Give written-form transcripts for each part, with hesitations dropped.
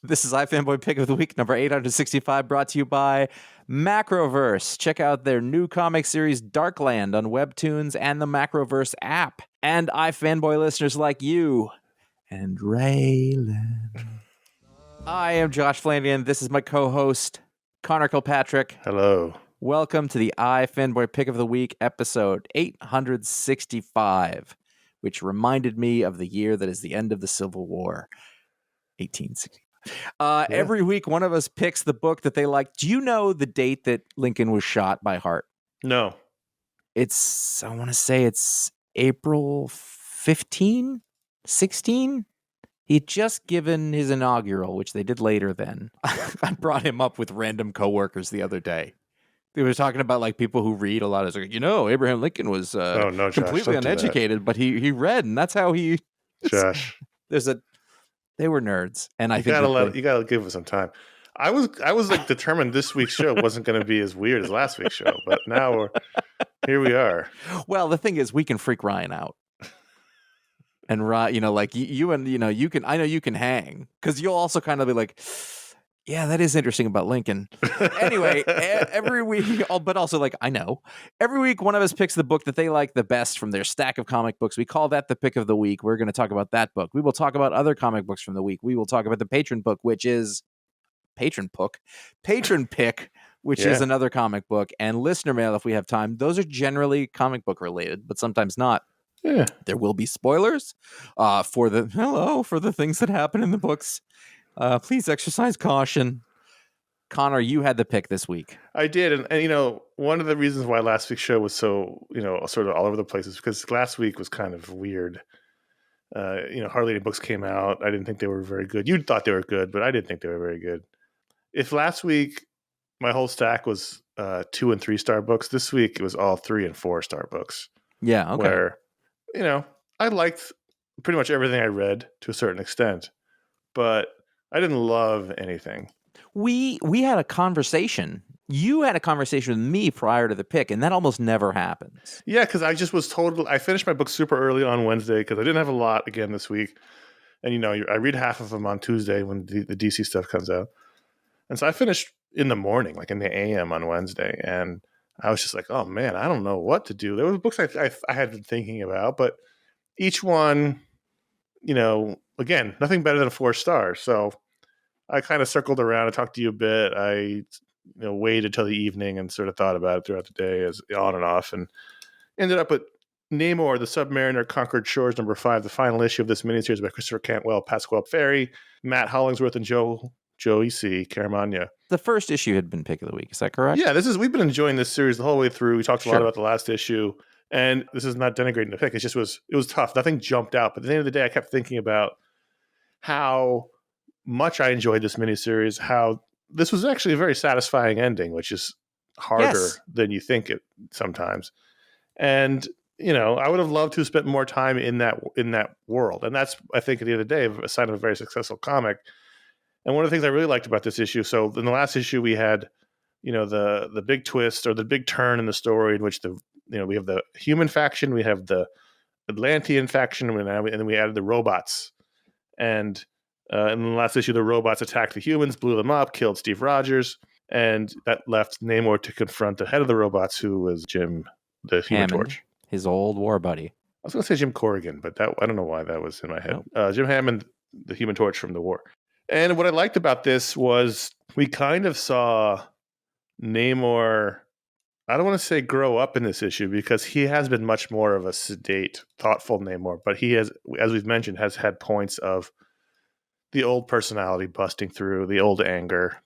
This is iFanboy Pick of the Week, number 865, brought to you by Macroverse. Check out their new comic series, Darkland, on Webtoons and the Macroverse app. And iFanboy listeners like you and Raylan. I am Josh Flanagan. This is my co-host, Conor Kilpatrick. Hello. Welcome to the iFanboy Pick of the Week, episode 865, which reminded me of the year that is the end of the Civil War, 1860. Every week, one of us picks the book that they like. Do you know the date that Lincoln was shot by Hart? No. I want to say it's April 15, 16. He'd just given his inaugural, which they did later then. I brought him up with random coworkers the other day. They were talking about like people who read a lot. It's like, Abraham Lincoln was completely uneducated, but he read, and that's how he. Josh, they were nerds, and you gotta give us some time. I was like determined this week's show wasn't going to be as weird as last week's show, but now here we are. Well, the thing is, we can freak Ryan out, and Ryan, like you and you can. I know you can hang because you'll also kind of be like, yeah, that is interesting about Lincoln. Anyway, every week, but also like, I know. Every week, one of us picks the book that they like the best from their stack of comic books. We call that the pick of the week. We're going to talk about that book. We will talk about other comic books from the week. We will talk about the Patron book, which is Patron Pick, which is another comic book, and listener mail if we have time. Those are generally comic book related, but sometimes not. Yeah. There will be spoilers for the things that happen in the books. Please exercise caution. Conor, you had the pick this week. I did, and one of the reasons why last week's show was so sort of all over the place is because last week was kind of weird. Hardly any books came out. I didn't think they were very good. You thought they were good, but I didn't think they were very good. If last week my whole stack was 2 and 3 star books, this week it was all 3 and 4 star books. Yeah, okay. Where I liked pretty much everything I read to a certain extent, but I didn't love anything. We had a conversation. You had a conversation with me prior to the pick, and that almost never happens. Yeah, because I just was told I finished my book super early on Wednesday because I didn't have a lot again this week. And, I read half of them on Tuesday when the DC stuff comes out. And so I finished in the morning, like in the AM on Wednesday. And I was just like, oh, man, I don't know what to do. There were books I had been thinking about, but each one, again, nothing better than 4 stars. So I kind of circled around and talked to you a bit. I waited till the evening and sort of thought about it throughout the day as on and off, and ended up with Namor, the Submariner Conquered Shores, number 5, the final issue of this miniseries by Christopher Cantwell, Pasquale Ferry, Matt Hollingsworth, and Joey C. Caramagna. The first issue had been pick of the week. Is that correct? Yeah, we've been enjoying this series the whole way through. We talked a lot about the last issue, and this is not denigrating the pick. It was tough. Nothing jumped out, but at the end of the day, I kept thinking about how much I enjoyed this miniseries, how this was actually a very satisfying ending, which is harder than you think it sometimes. And, I would have loved to have spent more time in that world. And that's, I think, at the end of the day, a sign of a very successful comic. And one of the things I really liked about this issue, so in the last issue we had, the big twist or the big turn in the story in which we have the human faction, we have the Atlantean faction, and then we added the robots. And in the last issue, the robots attacked the humans, blew them up, killed Steve Rogers, and that left Namor to confront the head of the robots, who was Jim, the Human Torch. His old war buddy. I was going to say Jim Corrigan, but I don't know why that was in my head. Nope. Jim Hammond, the Human Torch from the war. And what I liked about this was we kind of saw Namor, I don't want to say grow up in this issue, because he has been much more of a sedate, thoughtful Namor, but he has, as we've mentioned, has had points of the old personality busting through, the old anger,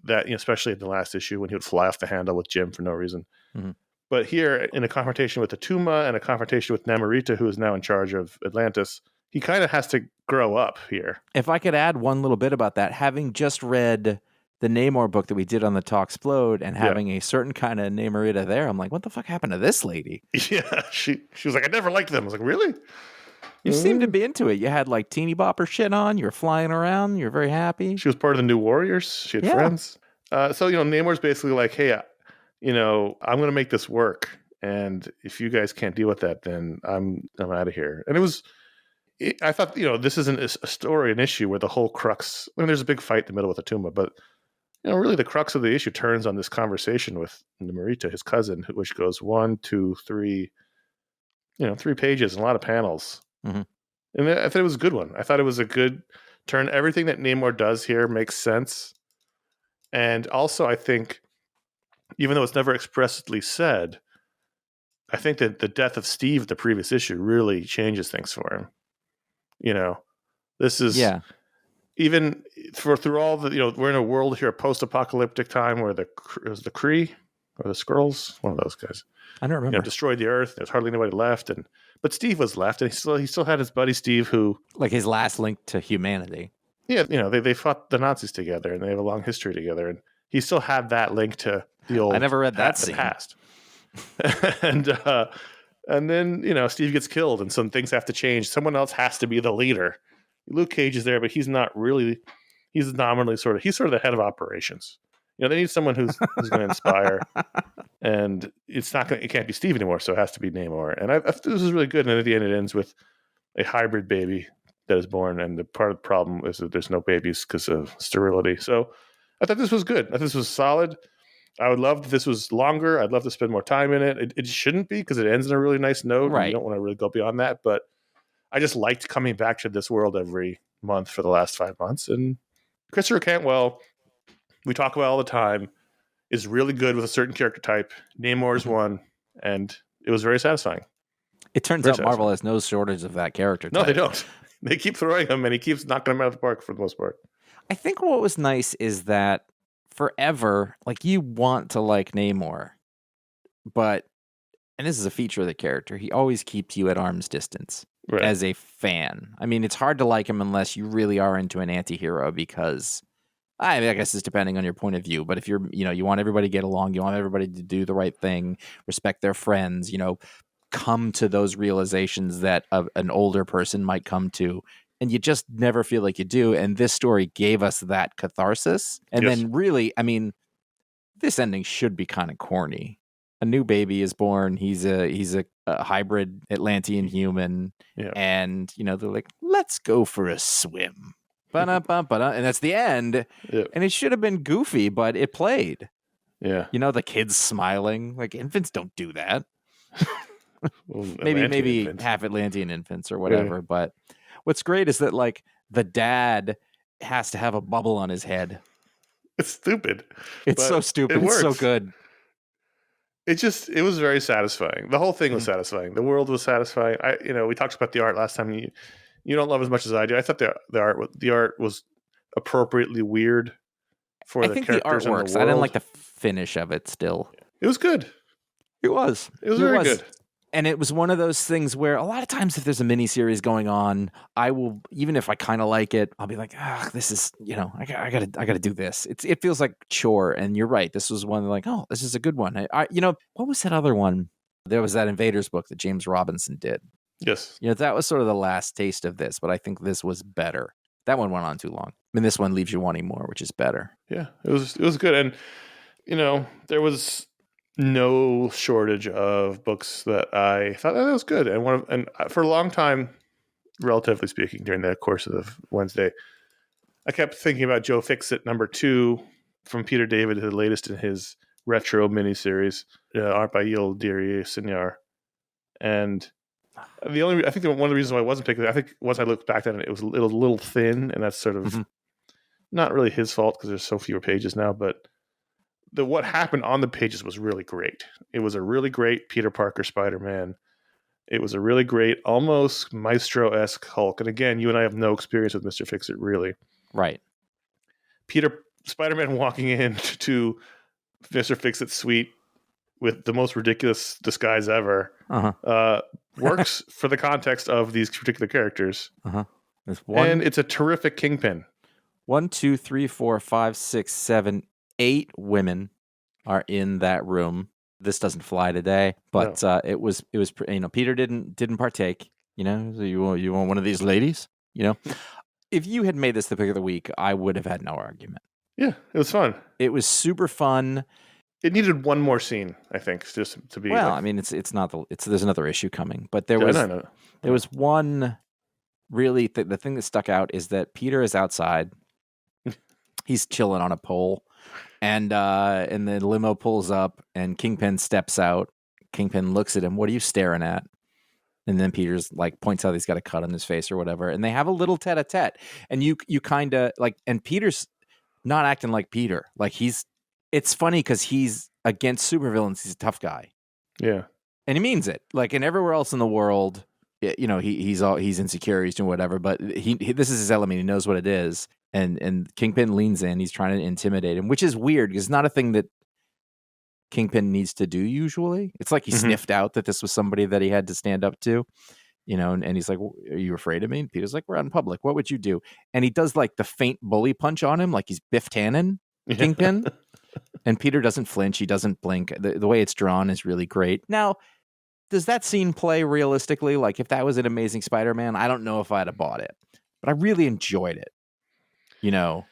especially in the last issue when he would fly off the handle with Jim for no reason. Mm-hmm. But here, in a confrontation with Atuma and a confrontation with Namorita, who is now in charge of Atlantis, he kind of has to grow up here. If I could add one little bit about that, having just read the Namor book that we did on the Talksplode and having a certain kind of Namorita there, I'm like, what the fuck happened to this lady? Yeah, she was like, I never liked them. I was like, really? You seemed to be into it. You had like teeny bopper shit on. You were flying around. You're very happy. She was part of the New Warriors. She had friends. So, Namor's basically like, hey, I'm going to make this work. And if you guys can't deal with that, then I'm out of here. And it was I thought, this isn't a story, an issue where the whole crux. I mean, there's a big fight in the middle with Atuma, but really the crux of the issue turns on this conversation with Namorita, his cousin, which goes 1, 2, 3, 3 pages and a lot of panels. Mm-hmm. And I thought it was a good one. I thought it was a good turn. Everything that Namor does here makes sense. And also, I think, even though it's never expressly said, I think that the death of Steve, the previous issue, really changes things for him. This is even through all the, we're in a world here, a post-apocalyptic time where it was the Kree or the Skrulls, one of those guys. I don't remember. Destroyed the Earth. There's hardly anybody left, but Steve was left, and he still had his buddy Steve, who like his last link to humanity. Yeah, they fought the Nazis together, and they have a long history together, and he still had that link to the old. I never read that scene. Past. and then Steve gets killed, and some things have to change. Someone else has to be the leader. Luke Cage is there, but he's not really. He's nominally he's sort of the head of operations. They need someone who's going to inspire, and it can't be Steve anymore, so it has to be Namor. And this is really good. And at the end, it ends with a hybrid baby that is born, and the part of the problem is that there's no babies because of sterility. So I thought this was good. I thought this was solid. I would love if this was longer. I'd love to spend more time in it. It shouldn't be, because it ends on a really nice note. Right. You don't want to really go beyond that, but I just liked coming back to this world every month for the last 5 months. And Christopher Cantwell, we talk about all the time, is really good with a certain character type. Namor's one, and it was very satisfying. It turns out Marvel has no shortage of that character type. No, they don't. They keep throwing him, and he keeps knocking him out of the park for the most part. I think what was nice is that forever, you want to like Namor, but, and this is a feature of the character, he always keeps you at arm's distance as a fan. I mean, it's hard to like him unless you really are into an anti-hero, because I guess it's depending on your point of view, but if you're, you want everybody to get along, you want everybody to do the right thing, respect their friends, come to those realizations that an older person might come to, and you just never feel like you do. And this story gave us that catharsis. And then really, I mean, this ending should be kind of corny. A new baby is born. He's a hybrid Atlantean human. Yeah. And, they're like, let's go for a swim. Ba-da-ba-ba-da. And that's the end. Yep. And it should have been goofy, but it played. Yeah. The kids smiling. Like, infants don't do that. Well, maybe infants. half Atlantean infants or whatever. Yeah. But what's great is that, the dad has to have a bubble on his head. It's stupid. It's so stupid. It's so good. It was very satisfying. The whole thing was satisfying. The world was satisfying. We talked about the art last time. You don't love as much as I do. I thought the art was appropriately weird for the characters. I think the art works. I didn't like the finish of it still. It was good. It was. It was very good. And it was one of those things where a lot of times if there's a miniseries going on, I will, even if I kind of like it, I'll be like, this is, I gotta do this. It feels like chore. And you're right. This was one oh, this is a good one. What was that other one? There was that Invaders book that James Robinson did. Yes. That was sort of the last taste of this, but I think this was better. That one went on too long. I mean, this one leaves you wanting more, which is better. Yeah, it was good. And, there was no shortage of books that I thought that was good. And for a long time, relatively speaking, during the course of Wednesday, I kept thinking about Joe Fixit #2 from Peter David, the latest in his retro miniseries, art by Yil Diri-Sinyar. And I think one of the reasons why I wasn't picking it, I think once I looked back at it, it was a little thin, and that's sort of not really his fault because there's so fewer pages now, but what happened on the pages was really great. It was a really great Peter Parker Spider-Man. It was a really great, almost Maestro-esque Hulk. And again, you and I have no experience with Mr. Fixit, really. Right. Spider-Man walking into Mr. Fixit's suite with the most ridiculous disguise ever works for the context of these particular characters. And it's a terrific Kingpin. 1, 2, 3, 4, 5, 6, 7, 8 women are in that room. This doesn't fly today, but no. It was Peter didn't partake. So you want one of these ladies? If you had made this the pick of the week, I would have had no argument. Yeah, it was fun. It was super fun. It needed one more scene, I think, just to be. Well, I mean, it's not there's another issue coming, but there was one really the thing that stuck out is that Peter is outside. He's chilling on a pole, and the limo pulls up, and Kingpin steps out. Kingpin looks at him. What are you staring at? And then Peter's like points out he's got a cut on his face or whatever, and they have a little tete-a-tete. And you kind of like, and Peter's not acting like Peter. Like it's funny because he's against supervillains. He's a tough guy. Yeah, and he means it. Like, and everywhere else in the world, you know, he's insecure, he's doing whatever. But he this is his element. He knows what it is. And Kingpin leans in. He's trying to intimidate him, which is weird because it's not a thing that Kingpin needs to do usually. It's like he sniffed out that this was somebody that he had to stand up to, you know, and he's like, are you afraid of me? And Peter's like, we're out in public. What would you do? And he does like the faint bully punch on him, like he's Biff Tannen, Kingpin. And Peter doesn't flinch. He doesn't blink. The way it's drawn is really great. Now, does that scene play realistically? Like if that was an Amazing Spider-Man, I don't know if I'd have bought it, but I really enjoyed it. You know,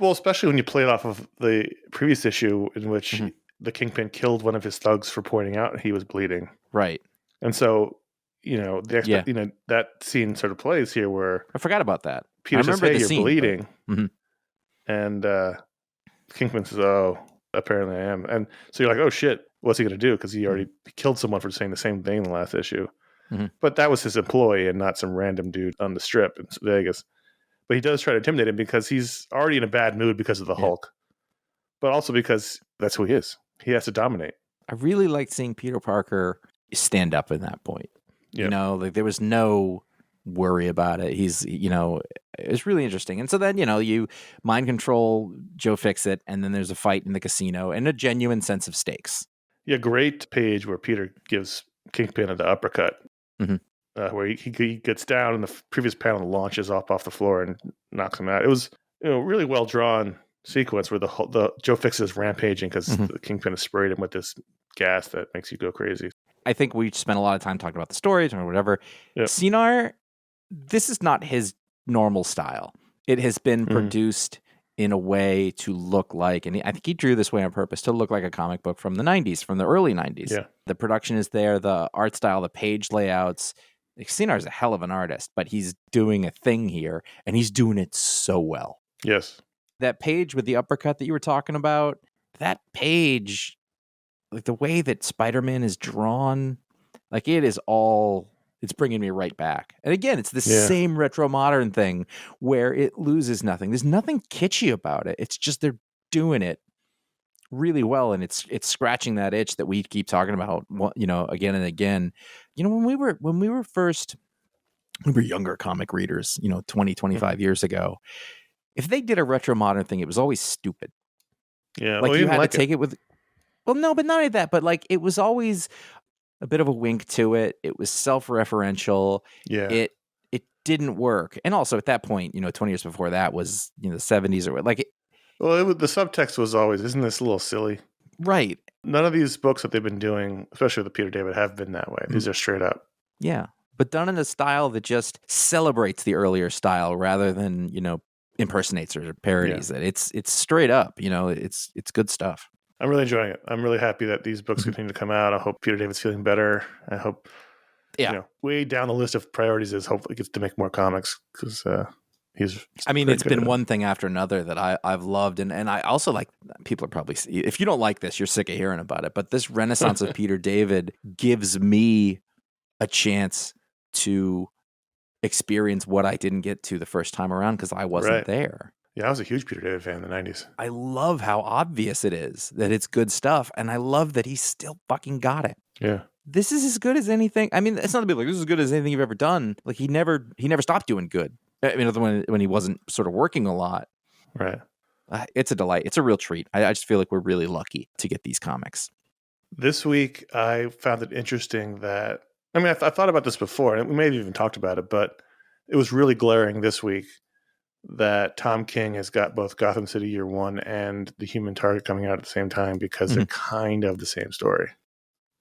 well, especially when you play it off of the previous issue in which the Kingpin killed one of his thugs for pointing out he was bleeding. Right. And so, you know, you know, that scene sort of plays here where I forgot about that. Peter says, hey, you're bleeding. But... And Kingpin says, oh, apparently I am. And so you're like, oh shit, what's he going to do? Because he already killed someone for saying the same thing in the last issue. But that was his employee and not some random dude on the strip in Vegas. But he does try to intimidate him because he's already in a bad mood because of the Hulk. But also because that's who he is. He has to dominate. I really liked seeing Peter Parker stand up in that point. You know, like there was no worry about it. He's, you know, it's really interesting. And so then, you know, you mind control Joe Fixit, and then there's a fight in the casino and a genuine sense of stakes. Yeah, great page where Peter gives Kingpin the uppercut. Where he gets down, and the previous panel launches off the floor and knocks him out. It was, you know, really well drawn sequence where the Joe Fixit is rampaging because the Kingpin has sprayed him with this gas that makes you go crazy. I think we spent a lot of time talking about the stories or whatever. Yep. Cinar, this is not his normal style. It has been produced in a way to look like, and I think he drew this way on purpose, to look like a comic book from the 90s, from the early 90s. Yeah. The production is there, the art style, the page layouts. Cinar is a hell of an artist, but he's doing a thing here, and he's doing it so well. Yes. That page with the uppercut that you were talking about, that page, like the way that Spider-Man is drawn, like it's bringing me right back. And again, it's the same retro modern thing where it loses nothing. There's nothing kitschy about it. It's just they're doing it really well, and it's scratching that itch that we keep talking about, you know, again and again. You know, when we were younger comic readers, you know, 20, 25 years ago, if they did a retro modern thing, it was always stupid. Yeah, like you had to take it with. Well, no, but not only that, but like it was always a bit of a wink to it. It was self-referential. Yeah, it didn't work, and also at that point, you know, 20 years before that was, you know, the 70s or like. The subtext was always, isn't this a little silly? Right. None of these books that they've been doing, especially with Peter David, have been that way. These are straight up. Yeah, but done in a style that just celebrates the earlier style rather than, you know, impersonates or parodies it. It's straight up, you know, it's good stuff. I'm really enjoying it. I'm really happy that these books continue to come out. I hope Peter David's feeling better. I hope, you know, way down the list of priorities is hopefully gets to make more comics because it's been one thing after another that I've loved. And I also like, people are probably, if you don't like this, you're sick of hearing about it. But this renaissance of Peter David gives me a chance to experience what I didn't get to the first time around because I wasn't there. Yeah, I was a huge Peter David fan in the 90s. I love how obvious it is that it's good stuff. And I love that he still fucking got it. Yeah. This is as good as anything. I mean, it's not to be like, this is as good as anything you've ever done. Like he never stopped doing good. I mean, when he wasn't sort of working a lot. Right. It's a delight. It's a real treat. I just feel like we're really lucky to get these comics. This week, I found it interesting that, I mean, I thought about this before, and we may have even talked about it, but it was really glaring this week that Tom King has got both Gotham City Year One and The Human Target coming out at the same time because they're kind of the same story.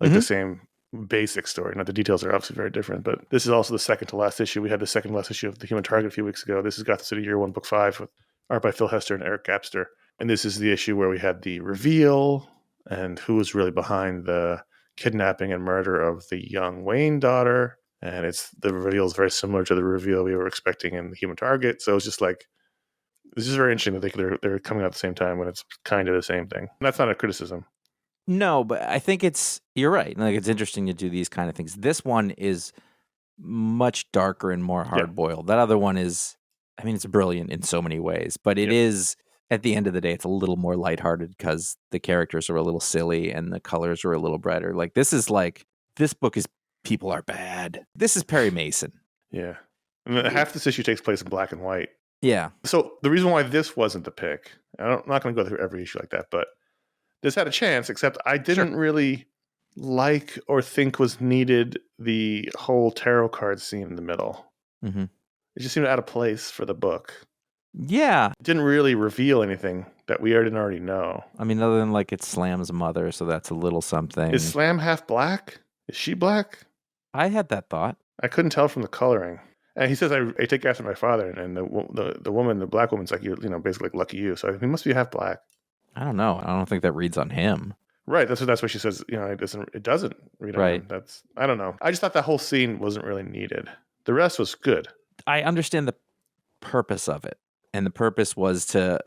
Like the same basic story. Now, the details are obviously very different, but this is also the second to last issue. We had the second to last issue of The Human Target a few weeks ago. This is Gotham City Year One, Book 5, with art by Phil Hester and Eric Gapster. And this is the issue where we had the reveal and who was really behind the kidnapping and murder of the young Wayne daughter. and the reveal is very similar to the reveal we were expecting in Human Target. So it's just like, it's just very interesting that they're coming out at the same time when it's kind of the same thing. And that's not a criticism. No, but I think you're right. Like, it's interesting to do these kind of things. This one is much darker and more hard-boiled. That other one is, I mean, it's brilliant in so many ways, but it is, at the end of the day, it's a little more lighthearted because the characters are a little silly and the colors are a little brighter. Like, this book is people are bad. This is Perry Mason. Yeah. And half this issue takes place in black and white. Yeah. So the reason why this wasn't the pick, I'm not going to go through every issue like that, but this had a chance, except I didn't really like or think was needed the whole tarot card scene in the middle. Mm-hmm. It just seemed out of place for the book. Yeah. It didn't really reveal anything that we didn't already know. I mean, other than like it's Slam's mother, so that's a little something. Is Slam half black? Is she black? I had that thought. I couldn't tell from the coloring. And he says, I take after my father. And the woman, the black woman's like, basically like lucky you. So he must be half black. I don't know. I don't think that reads on him. Right. That's what she says. It doesn't read on him. I don't know. I just thought that whole scene wasn't really needed. The rest was good. I understand the purpose of it. And the purpose was to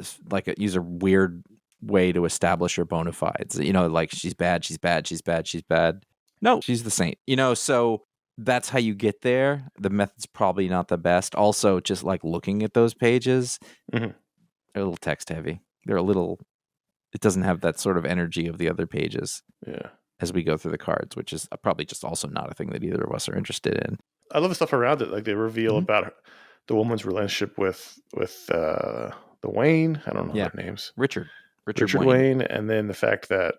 use a weird way to establish her bona fides. Like she's bad, she's bad, she's bad, she's bad. No, she's the saint. So that's how you get there. The method's probably not the best. Also, just like looking at those pages, they're a little text heavy. It doesn't have that sort of energy of the other pages. Yeah. As we go through the cards, which is probably just also not a thing that either of us are interested in. I love the stuff around it. Like they reveal about the woman's relationship with the Wayne. I don't know their names. Richard Wayne. And then the fact that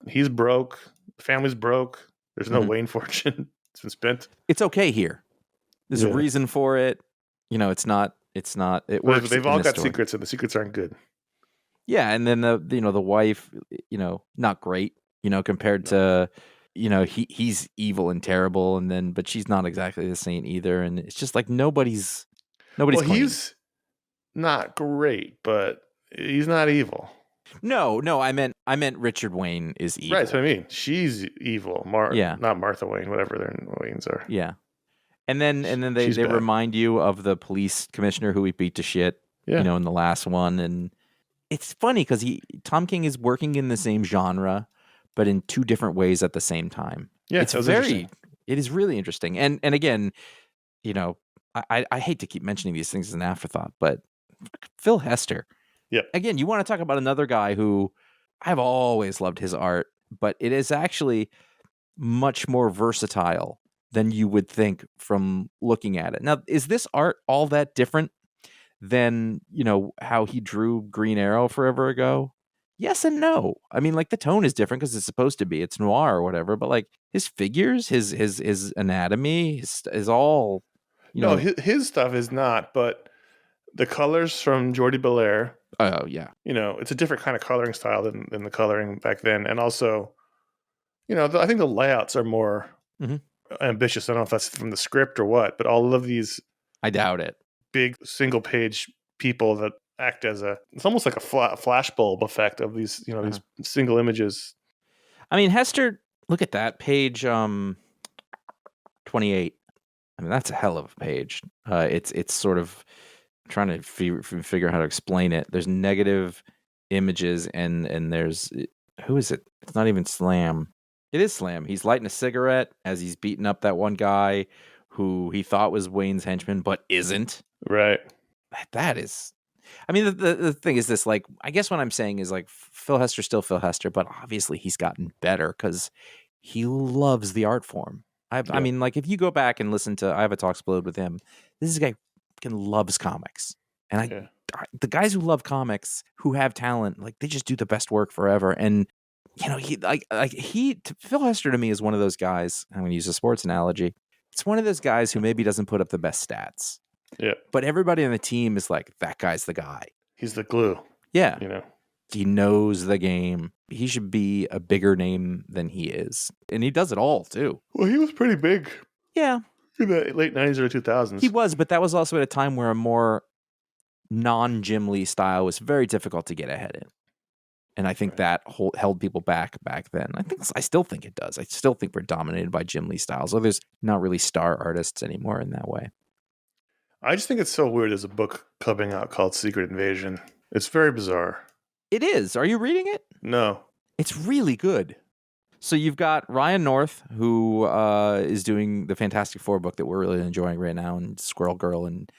he's broke, the family's broke. There's no Wayne fortune. It's been spent. It's okay here. There's a reason for it. It's not. It works. They've all got secrets, and the secrets aren't good. Yeah, and then the wife, not great. Compared to, he's evil and terrible, but she's not exactly the saint either, and it's just like nobody's. Well, clean. He's not great, but he's not evil. No, I meant Richard Wayne is evil. Right, that's what I mean. She's evil. Not Martha Wayne, whatever their Waynes are. Yeah. And then they remind you of the police commissioner who he beat to shit, in the last one. And it's funny because Tom King is working in the same genre, but in two different ways at the same time. Yeah, it is really interesting. And again, I hate to keep mentioning these things as an afterthought, but Phil Hester. Yeah. Again, you want to talk about another guy who I've always loved his art, but it is actually much more versatile than you would think from looking at it. Now, is this art all that different than, how he drew Green Arrow forever ago? Yes and no. I mean, like the tone is different because it's supposed to be. It's noir or whatever, but like his figures, his anatomy is all, No, his stuff is not, but the colors from Jordi Belair. Oh, yeah. It's a different kind of coloring style than the coloring back then. And also, I think the layouts are more ambitious. I don't know if that's from the script or what, but all of these... I doubt it. Big single-page people that act as it's almost like a flashbulb effect of these, these single images. I mean, Hester, look at that page 28. I mean, that's a hell of a page. It's sort of... trying to figure out how to explain it. There's negative images and there's who is it? It's not even Slam. It is Slam. He's lighting a cigarette as he's beating up that one guy who he thought was Wayne's henchman but isn't. Right. That is. I mean, the thing is this. Like, I guess what I'm saying is like Phil Hester's still Phil Hester, but obviously he's gotten better because he loves the art form. I mean, like if you go back and listen to I Have a Talk Explode with him, this is a guy loves comics, and the guys who love comics who have talent, like they just do the best work forever. And Phil Hester to me is one of those guys. I'm going to use a sports analogy. It's one of those guys who maybe doesn't put up the best stats, but everybody on the team is like, that guy's the guy. He's the glue. Yeah, he knows the game. He should be a bigger name than he is, and he does it all too. Well, he was pretty big. Yeah. In the late 90s or 2000s. He was, but that was also at a time where a more non-Jim Lee style was very difficult to get ahead in. And I think that held people back then. I still think it does. I still think we're dominated by Jim Lee styles. So there's not really star artists anymore in that way. I just think it's so weird. There's a book coming out called Secret Invasion. It's very bizarre. It is. Are you reading it? No. It's really good. So you've got Ryan North, who is doing the Fantastic Four book that we're really enjoying right now, and Squirrel Girl and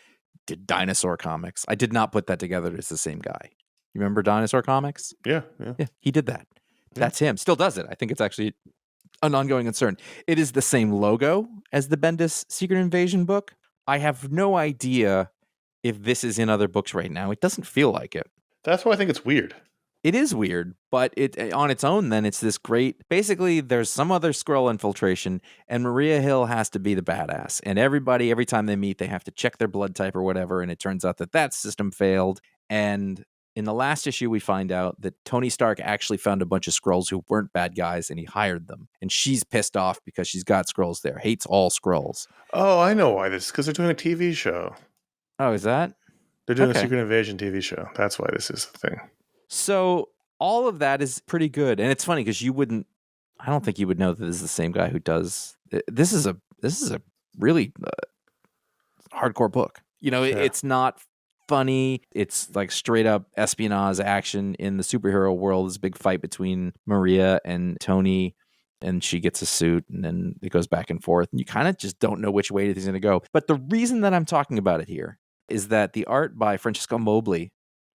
Dinosaur Comics. I did not put that together. It's the same guy. You remember Dinosaur Comics? Yeah. Yeah, he did that. That's him. Still does it. I think it's actually an ongoing concern. It is the same logo as the Bendis Secret Invasion book. I have no idea if this is in other books right now. It doesn't feel like it. That's why I think it's weird. It is weird, but it on its own, then it's this great. Basically, there's some other Skrull infiltration, and Maria Hill has to be the badass. And everybody, every time they meet, they have to check their blood type or whatever. And it turns out that system failed. And in the last issue, we find out that Tony Stark actually found a bunch of Skrulls who weren't bad guys, and he hired them. And she's pissed off because she's got Skrulls there, hates all Skrulls. Oh, I know why this is, because they're doing a TV show. Oh, is that? They're doing a Secret Invasion TV show. That's why this is the thing. So all of that is pretty good. And it's funny because I don't think you would know that this is the same guy who does, this is a really hardcore book. It's not funny. It's like straight up espionage action in the superhero world. There's a big fight between Maria and Tony, and she gets a suit, and then it goes back and forth, and you kind of just don't know which way it's going to go. But the reason that I'm talking about it here is that the art by Francesco Mobley,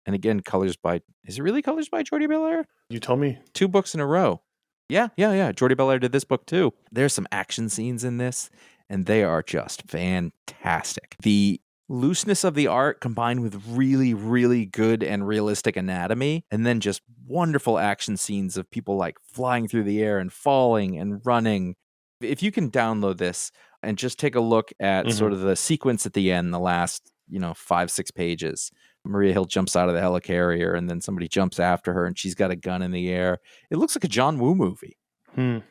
and again, is it really colors by Jordi Belair? You told me. 2 books in a row. Yeah. Jordi Belair did this book too. There's some action scenes in this, and they are just fantastic. The looseness of the art combined with really, really good and realistic anatomy, and then just wonderful action scenes of people like flying through the air and falling and running. If you can download this and just take a look at sort of the sequence at the end, the last 5-6 pages. Maria Hill jumps out of the helicarrier, and then somebody jumps after her, and she's got a gun in the air. It looks like a John Woo movie.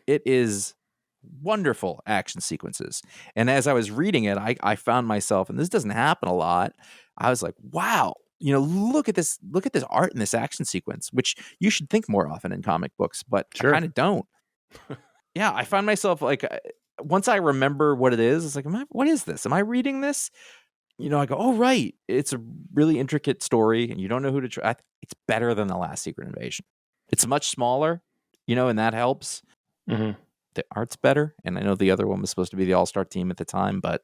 It is wonderful action sequences. And as I was reading it, I found myself, and this doesn't happen a lot, I was like, wow, look at this art in this action sequence, which you should think more often in comic books, but I kind of don't. Yeah, I find myself like, once I remember what it is, it's like, what is this? Am I reading this? I go, oh, right. It's a really intricate story, and you don't know who to try. It's better than the last Secret Invasion. It's much smaller, and that helps. The art's better, and I know the other one was supposed to be the all-star team at the time, but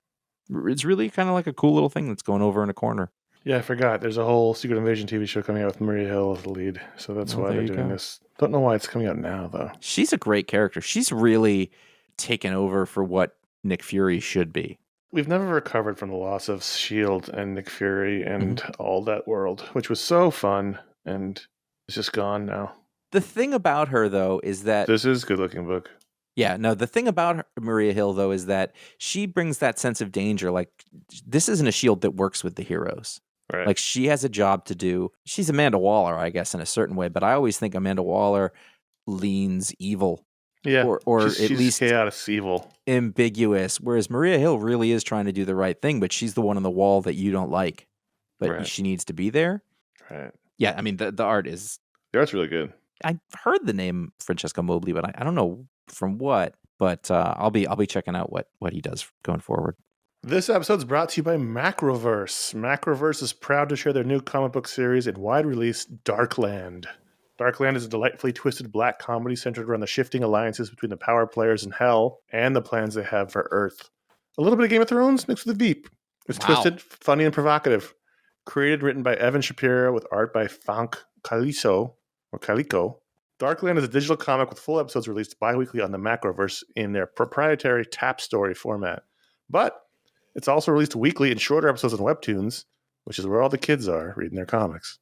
it's really kind of like a cool little thing that's going over in a corner. Yeah, I forgot. There's a whole Secret Invasion TV show coming out with Maria Hill as the lead, so that's why they're doing this. Don't know why it's coming out now, though. She's a great character. She's really taken over for what Nick Fury should be. We've never recovered from the loss of S.H.I.E.L.D. and Nick Fury and all that world, which was so fun, and it's just gone now. The thing about her, though, is that... This is a good-looking book. Yeah, no, the thing about Maria Hill, though, is that she brings that sense of danger. Like, this isn't a S.H.I.E.L.D. that works with the heroes. Right. Like, she has a job to do. She's Amanda Waller, I guess, in a certain way, but I always think Amanda Waller leans evil. Yeah, or she's at least chaos evil. Ambiguous, whereas Maria Hill really is trying to do the right thing, but she's the one on the wall that you don't like, but she needs to be there. Right. Yeah, I mean, the art is... The art's really good. I've heard the name Francesco Mobley, but I don't know from what, but I'll be checking out what he does going forward. This episode is brought to you by Macroverse. Macroverse is proud to share their new comic book series in wide release, Darkland. Darkland is a delightfully twisted black comedy centered around the shifting alliances between the power players in Hell and the plans they have for Earth. A little bit of Game of Thrones mixed with a Veep. It's twisted, funny, and provocative. Created, written by Evan Shapiro with art by Frank Calico. Darkland is a digital comic with full episodes released bi-weekly on the Macroverse in their proprietary Tap Story format. But it's also released weekly in shorter episodes on Webtoons, which is where all the kids are reading their comics.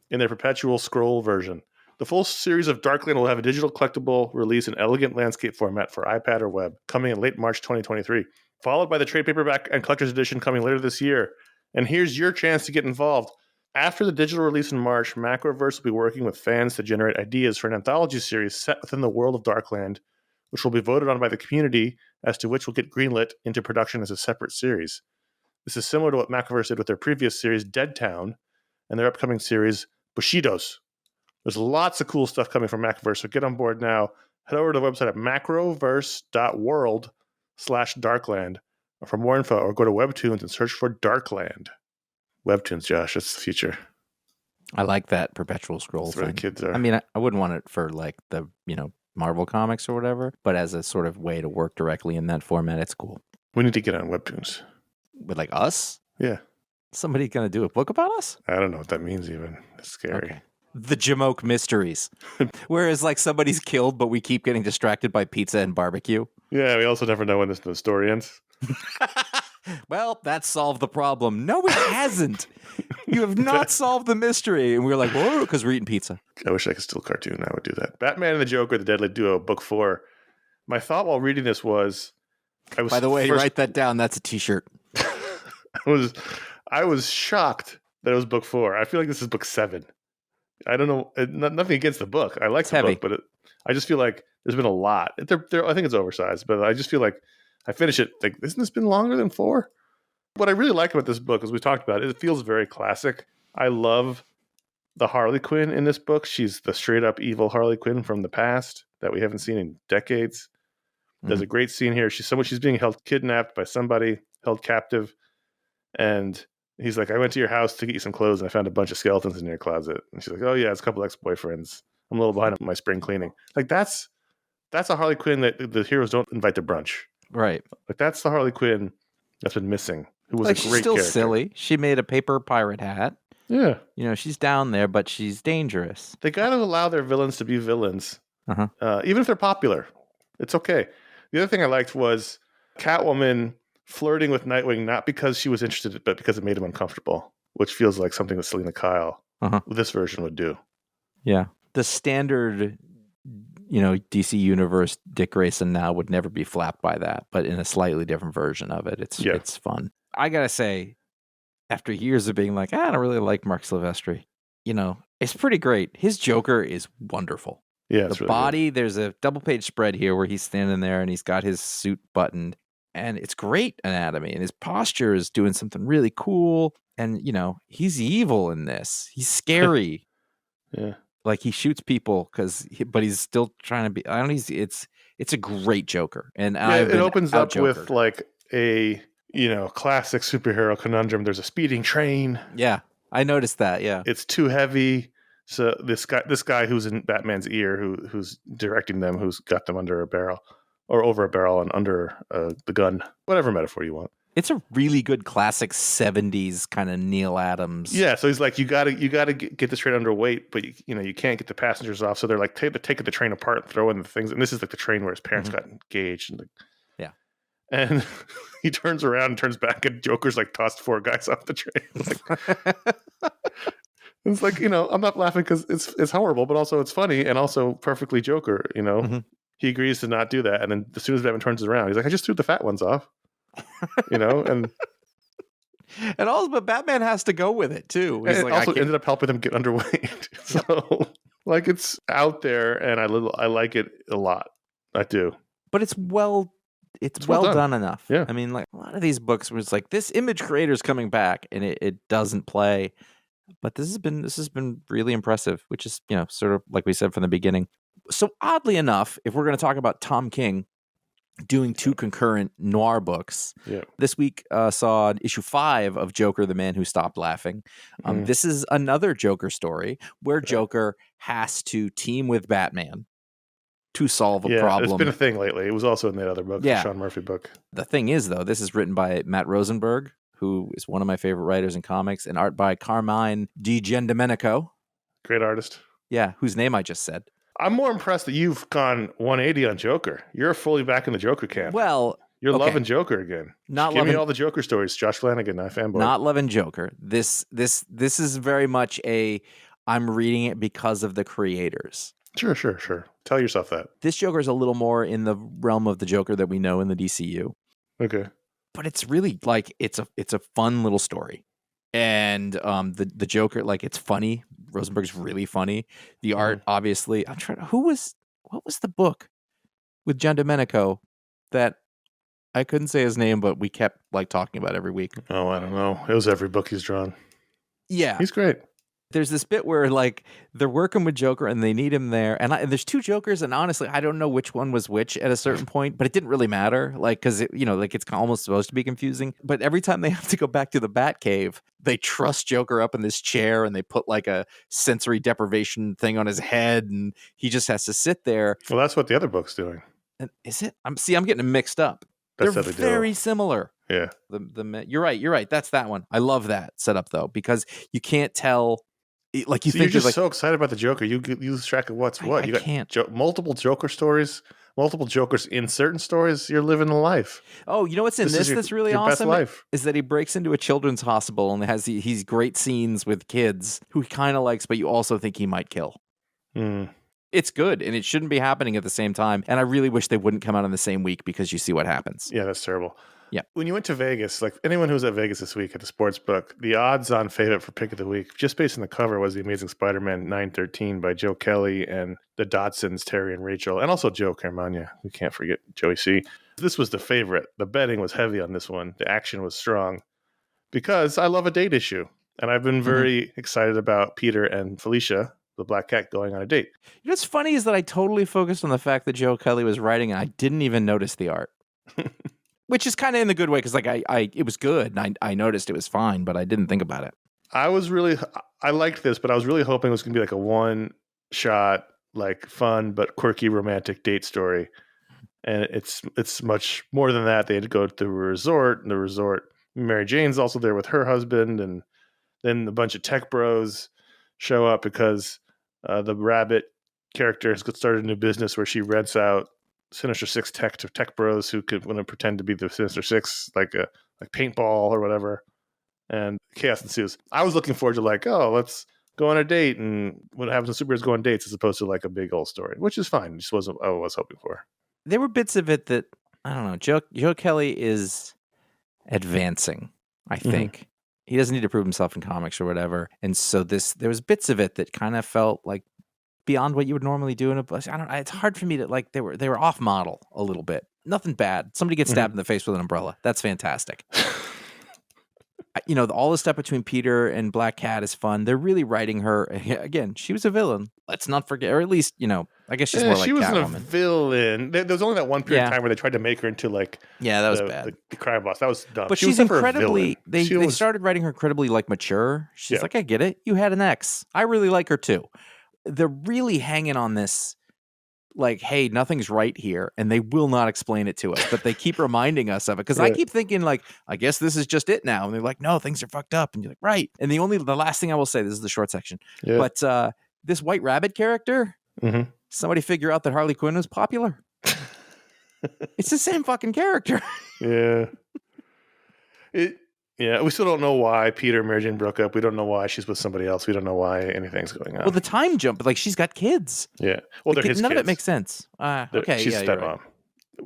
In their perpetual scroll version. The full series of Darkland will have a digital collectible release in elegant landscape format for iPad or web, coming in late March 2023, followed by the trade paperback and collector's edition coming later this year. And here's your chance to get involved. After the digital release in March, Macroverse will be working with fans to generate ideas for an anthology series set within the world of Darkland, which will be voted on by the community as to which will get greenlit into production as a separate series. This is similar to what Macroverse did with their previous series, Dead Town, and their upcoming series, Bushidos, There's lots of cool stuff coming from Macroverse, so get on board now. Head over to the website at macroverse.world/Darkland for more info, or go to Webtoons and search for Darkland. Webtoons, Josh, that's the future. I like that perpetual scroll That's where the thing. kids are. I mean, I wouldn't want it for like the, Marvel comics or whatever, but as a sort of way to work directly in that format, it's cool. We need to get on Webtoons. With like us? Yeah. Somebody going to do a book about us? I don't know what that means even. It's scary. Okay. The Jamoke Mysteries. Whereas like somebody's killed, but we keep getting distracted by pizza and barbecue. Yeah, we also never know when the story ends. Well, that solved the problem. No, it hasn't. You have not solved the mystery. And we were like, whoa, because we're eating pizza. I wish I could still cartoon. I would do that. Batman and the Joker, The Deadly Duo, Book 4. My thought while reading this was... By the way, write that down. That's a t-shirt. I was shocked that it was Book 4. I feel like this is Book 7. I don't know. Nothing against the book. I like the book, but I just feel like there's been a lot. I think it's oversized, but I just feel like I finish it like, isn't this been longer than 4? What I really like about this book, as we talked about, it feels very classic. I love the Harley Quinn in this book. She's the straight up evil Harley Quinn from the past that we haven't seen in decades. There's a great scene here. She's being kidnapped by somebody, held captive, and he's like, I went to your house to get you some clothes, and I found a bunch of skeletons in your closet. And she's like, oh yeah, it's a couple ex-boyfriends. I'm a little behind on my spring cleaning. Like that's a Harley Quinn that the heroes don't invite to brunch. Right. Like that's the Harley Quinn that's been missing. Who was like, a she's great still character. Silly. She made a paper pirate hat. Yeah. She's down there, but she's dangerous. They got to allow their villains to be villains. Even if they're popular. It's okay. The other thing I liked was Catwoman flirting with Nightwing, not because she was interested, but because it made him uncomfortable, which feels like something that Selena Kyle, this version, would do. Yeah. The standard, DC Universe Dick Grayson now would never be flapped by that, but in a slightly different version of it. It's fun. I got to say, after years of being like, I don't really like Mark Silvestri, it's pretty great. His Joker is wonderful. Yeah, the really body, good. There's a double-page spread here where he's standing there and he's got his suit buttoned, and it's great anatomy, and his posture is doing something really cool, and, he's evil in this. He's scary. Yeah. Like, he shoots people, but he's still trying to be, it's a great Joker. And it opens up with, like, a, classic superhero conundrum. There's a speeding train. Yeah, I noticed that, yeah. It's too heavy. So this guy who's in Batman's ear, who's directing them, who's got them under a barrel or over a barrel and under the gun, whatever metaphor you want. It's a really good classic 70s kind of Neil Adams. Yeah, so he's like, you gotta get this train underweight, but you can't get the passengers off. So they're like, taking the train apart and throwing the things. And this is like the train where his parents got engaged. And and he turns around and turns back, and Joker's like tossed 4 guys off the train. It's like, I'm not laughing because it's horrible, but also it's funny and also perfectly Joker, He agrees to not do that. And then as soon as Batman turns around, he's like, I just threw the fat ones off, and also, but Batman has to go with it too. He's like, also ended up helping them get underweight. So like, it's out there, and I like it a lot. I do. But it's well done enough. Yeah. I mean, like a lot of these books where it's like, this image creator's coming back and it doesn't play. But this has been really impressive, which is, sort of like we said from the beginning. So oddly enough, if we're going to talk about Tom King doing 2 concurrent noir books, this week saw issue 5 of Joker, the Man Who Stopped Laughing. This is another Joker story where Joker has to team with Batman to solve a problem. It's been a thing lately. It was also in that other book, the Sean Murphy book. The thing is, though, this is written by Matt Rosenberg, who is one of my favorite writers in comics, and art by Carmine DiGiandomenico. Great artist. Yeah, whose name I just said. I'm more impressed that you've gone 180 on Joker. You're fully back in the Joker camp. Well, you're loving Joker again. Give me all the Joker stories. Josh Flanagan, iFanboy. Not loving Joker. This is very much I'm reading it because of the creators. Sure. Tell yourself that. This Joker is a little more in the realm of the Joker that we know in the DCU. Okay. But it's really like it's a fun little story, and the Joker, like, it's funny. Rosenberg's really funny. The art, obviously. What was the book with John Domenico that I couldn't say his name, but we kept like talking about every week? Oh, I don't know. It was every book he's drawn. Yeah, he's great. There's this bit where like they're working with Joker and they need him there, and there's two Jokers, and honestly, I don't know which one was which at a certain point, but it didn't really matter, like because like it's almost supposed to be confusing. But every time they have to go back to the Batcave, they truss Joker up in this chair and they put like a sensory deprivation thing on his head, and he just has to sit there. Well, that's what the other book's doing. And is it? I'm getting them mixed up. They're very similar. Yeah. You're right. That's that one. I love that setup though, because you can't tell. Like you're just so excited about the Joker, you lose track of what's what. You got multiple Joker stories, multiple Jokers in certain stories. You're living a life. Oh, you know what's in this that's really awesome? Is that he breaks into a children's hospital and has these great scenes with kids who he kind of likes, but you also think he might kill. It's good, and it shouldn't be happening at the same time. And I really wish they wouldn't come out in the same week because you see what happens. Yeah, that's terrible. Yeah. When you went to Vegas, like anyone who was at Vegas this week at the sports book, the odds-on favorite for pick of the week, just based on the cover, was The Amazing Spider-Man 913 by Joe Kelly and the Dodsons, Terry and Rachel, and also Joe Caramagna. We can't forget Joey C. This was the favorite. The betting was heavy on this one. The action was strong because I love a date issue, and I've been very excited about Peter and Felicia, the Black Cat, going on a date. You know what's funny is that I totally focused on the fact that Joe Kelly was writing, and I didn't even notice the art. Which is kind of in the good way, because like it was good, and I noticed it was fine, but I didn't think about it. I liked this, but I was really hoping it was going to be like a one-shot, like fun but quirky romantic date story. And it's much more than that. They had to go to a resort, and the resort, Mary Jane's also there with her husband, and then a bunch of tech bros show up because the Rabbit character has started a new business where she rents out Sinister Six tech to tech bros who could want to pretend to be the Sinister Six, like paintball or whatever, and chaos ensues. I was looking forward to let's go on a date, and what happens when superheroes go on dates, as opposed to like a big old story, which is fine. It just wasn't what I was hoping for. There were bits of it that I don't know. Joe Kelly is advancing. I think he doesn't need to prove himself in comics or whatever, and so there was bits of it that kind of felt like beyond what you would normally do in a book. I don't. It's hard for me to like. They were off model a little bit. Nothing bad. Somebody gets stabbed in the face with an umbrella. That's fantastic. All the stuff between Peter and Black Cat is fun. They're really writing her again. She was a villain. Let's not forget, or at least I guess she's more like Catwoman. She wasn't a villain. There was only that one period of time where they tried to make her into that was bad. The crime boss. That was dumb. But she's incredibly. They started writing her incredibly mature. She's like, I get it. You had an ex. I really like her too. They're really hanging on this, like, hey, nothing's right here, and they will not explain it to us, but they keep reminding us of it. Because I keep thinking, like, I guess this is just it now, and they're like, no, things are fucked up, and you're like, right. And the last thing I will say, this is the short section, but this White Rabbit character, somebody figure out that Harley Quinn was popular. It's the same fucking character. Yeah, we still don't know why Peter and Mary Jane broke up. We don't know why she's with somebody else. We don't know why anything's going on. Well, the time jump, like she's got kids. Yeah. Well, they're his none kids. of it makes sense. Okay, she's a stepmom.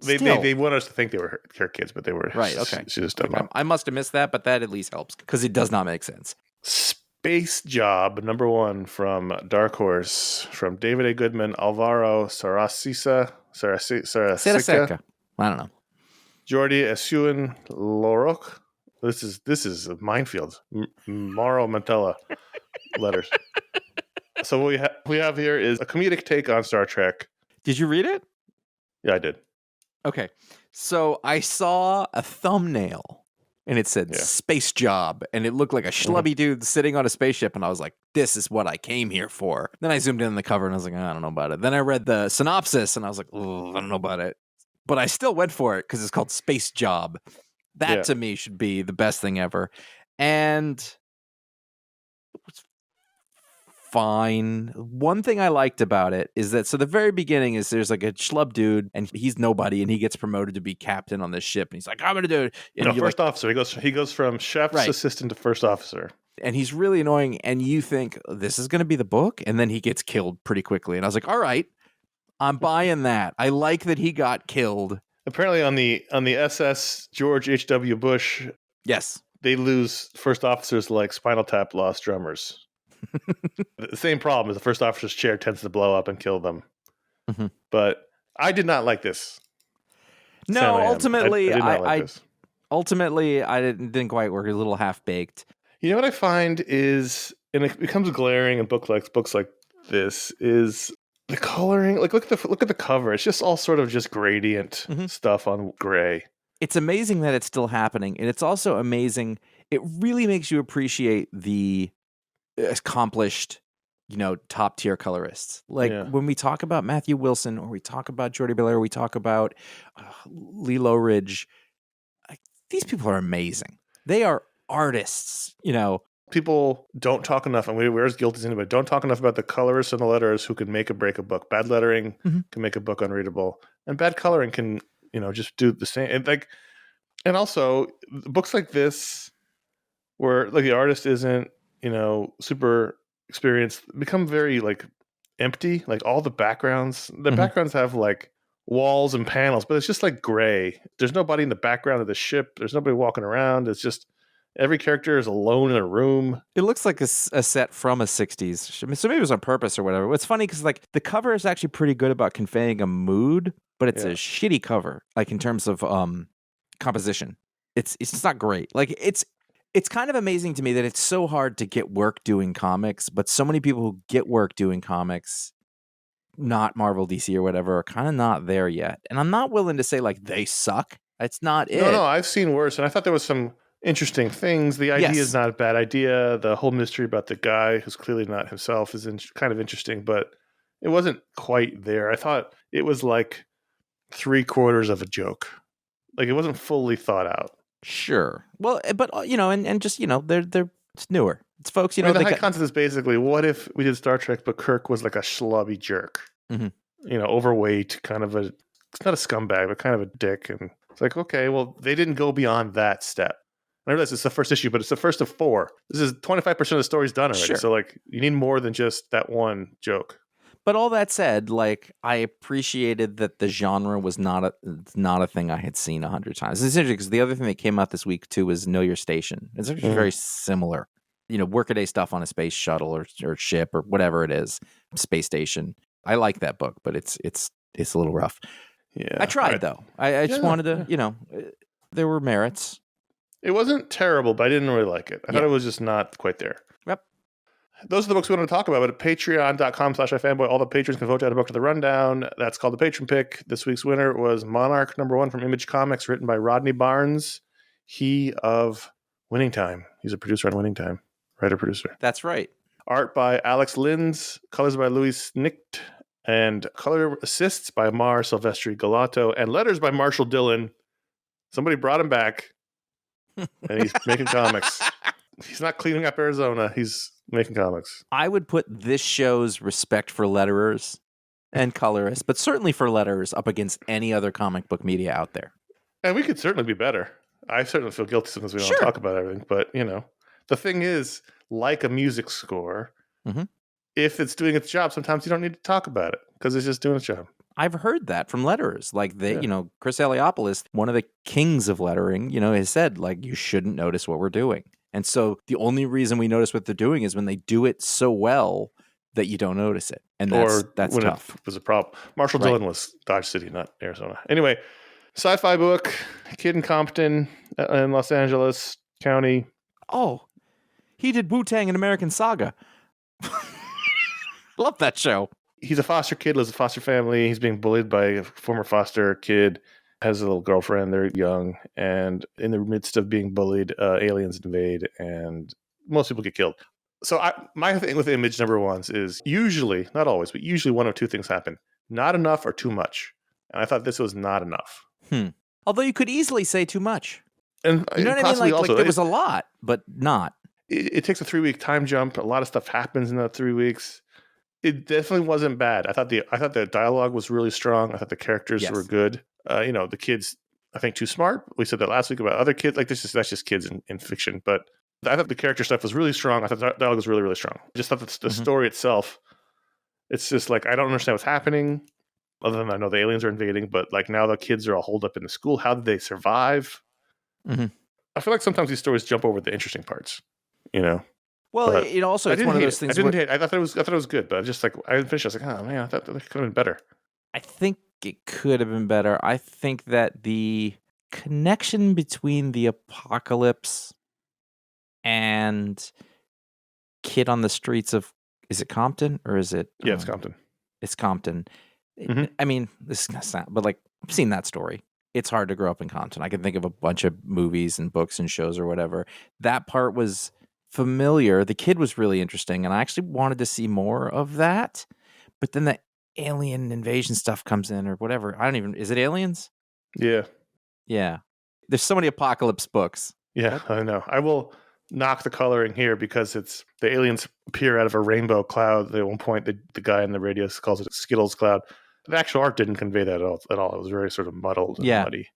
Right. They want us to think they were her kids, but they were right. Okay, she's a stepmom. I must have missed that, but that at least helps because it does not make sense. Space Job #1 from Dark Horse from David A. Goodman, Alvaro Sarasica. I don't know. Jordi Esuin Loroc. This is a minefield. Mauro Mantella letters. So what we have here is a comedic take on Star Trek. Did you read it? Yeah, I did. Okay. So I saw a thumbnail and it said Space Job, and it looked like a schlubby dude sitting on a spaceship, and I was like, this is what I came here for. Then I zoomed in on the cover and I was like, I don't know about it. Then I read the synopsis and I was like, I don't know about it. But I still went for it because it's called Space Job. That to me should be the best thing ever. And it was fine. One thing I liked about it is that, so the very beginning is there's like a schlub dude and he's nobody and he gets promoted to be captain on this ship. And he's like, I'm going to do it. And first officer. He goes from chef's assistant to first officer. And he's really annoying. And you think this is going to be the book. And then he gets killed pretty quickly. And I was like, all right, I'm buying that. I like that he got killed. Apparently on the SS George H.W. Bush, yes, they lose first officers like Spinal Tap lost drummers. The same problem is the first officer's chair tends to blow up and kill them. But I did not like this. No, ultimately, I didn't quite work. A little half baked. You know what I find is and it becomes glaring in books like this, is the coloring. Like look at the cover. It's just all sort of just gradient stuff on gray. It's amazing that it's still happening, and it's also amazing. It really makes you appreciate the accomplished, top tier colorists. Like when we talk about Matthew Wilson, or we talk about Jordi Belair, or we talk about Lee Lowridge, these people are amazing. They are artists, People don't talk enough, and we're as guilty as anybody. Don't talk enough about the colorists and the letterers who can make or break a book. Bad lettering can make a book unreadable, and bad coloring can, just do the same. And also books like this, where like the artist isn't, super experienced, become very like empty. Like all the backgrounds, backgrounds have like walls and panels, but it's just like gray. There's nobody in the background of the ship. There's nobody walking around. It's just every character is alone in a room. It looks like a set from a 60s. So maybe it was on purpose or whatever. It's funny because like the cover is actually pretty good about conveying a mood, but it's a shitty cover, like in terms of composition. It's just not great. Like it's kind of amazing to me that it's so hard to get work doing comics, but so many people who get work doing comics, not Marvel, DC, or whatever, are kind of not there yet. And I'm not willing to say like they suck. It's not it. No, I've seen worse, and I thought there was some interesting things. The idea is not a bad idea. The whole mystery about the guy who's clearly not himself is kind of interesting, but it wasn't quite there. I thought it was like 3/4 of a joke. Like it wasn't fully thought out. Sure. Well, but and just they're it's newer. It's folks. The high concept is basically, what if we did Star Trek, but Kirk was like a schlubby jerk. Overweight, kind of it's not a scumbag, but kind of a dick. And it's like, okay, well, they didn't go beyond that step. I realize it's the first issue, but it's the first of 4. This is 25% of the story's done already. Sure. So like, you need more than just that one joke. But all that said, like, I appreciated that the genre was not a thing I had seen 100 times. It's interesting because the other thing that came out this week too was Know Your Station. It's actually very similar. Workaday stuff on a space shuttle or ship or whatever it is, space station. I like that book, but it's a little rough. Yeah, I tried though. I just wanted to, there were merits. It wasn't terrible, but I didn't really like it. I thought it was just not quite there. Yep. Those are the books we want to talk about. But at patreon.com/iFanboy, all the patrons can vote out a book to the rundown. That's called the Patron Pick. This week's winner was Monarch #1 from Image Comics, written by Rodney Barnes. He of Winning Time. He's a producer on Winning Time. Writer-producer. That's right. Art by Alex Linz. Colors by Louis Nicht. And color assists by Mar Silvestri Galato. And letters by Marshall Dillon. Somebody brought him back. And he's making comics. He's not cleaning up Arizona. He's making comics. I would put this show's respect for letterers and colorists, but certainly for letterers, up against any other comic book media out there. And we could certainly be better. I certainly feel guilty sometimes we don't talk about everything. But, the thing is, like a music score, if it's doing its job, sometimes you don't need to talk about it because it's just doing its job. I've heard that from letterers. Like Chris Eliopoulos, one of the kings of lettering, has said, like, you shouldn't notice what we're doing. And so the only reason we notice what they're doing is when they do it so well that you don't notice it. And that's when tough. It was a problem. Marshall Dillon was Dodge City, not Arizona. Anyway, sci-fi book, kid in Compton in Los Angeles County. Oh, he did Wu-Tang and American Saga. Love that show. He's a foster kid, lives in a foster family. He's being bullied by a former foster kid, has a little girlfriend. They're young. And in the midst of being bullied, aliens invade and most people get killed. So my thing with Image #1s is usually, not always, but usually one of two things happen. Not enough or too much. And I thought this was not enough. Although you could easily say too much. And you know what I mean? Like there was a lot, but not. It takes a 3-week time jump. A lot of stuff happens in that 3 weeks. It definitely wasn't bad. I thought the dialogue was really strong. I thought the characters were good. The kids, I think, too smart. We said that last week about other kids. Like that's just kids in fiction. But I thought the character stuff was really strong. I thought the dialogue was really, really strong. I just thought that the story itself, it's just like I don't understand what's happening. Other than I know the aliens are invading, but like now the kids are all holed up in the school. How did they survive? I feel like sometimes these stories jump over the interesting parts. Well, it also it's one of those things. I thought it was good, but just like I didn't finish. I was like, oh man, I thought that could have been better. I think it could have been better. I think that the connection between the apocalypse and kid on the streets of, is it Compton or is it? Yeah, it's Compton. It's Compton. Mhm. I mean, this is gonna sound, but like I've seen that story. It's hard to grow up in Compton. I can think of a bunch of movies and books and shows or whatever. That part was familiar. The kid was really interesting, and I actually wanted to see more of that. But then the alien invasion stuff comes in or whatever. I don't even, is it aliens? Yeah. Yeah. There's so many apocalypse books. Yeah, I know. I will knock the coloring here because it's the aliens appear out of a rainbow cloud. At one point, the guy in the radio calls it a Skittles cloud. The actual art didn't convey that at all. It was very sort of muddled and muddy.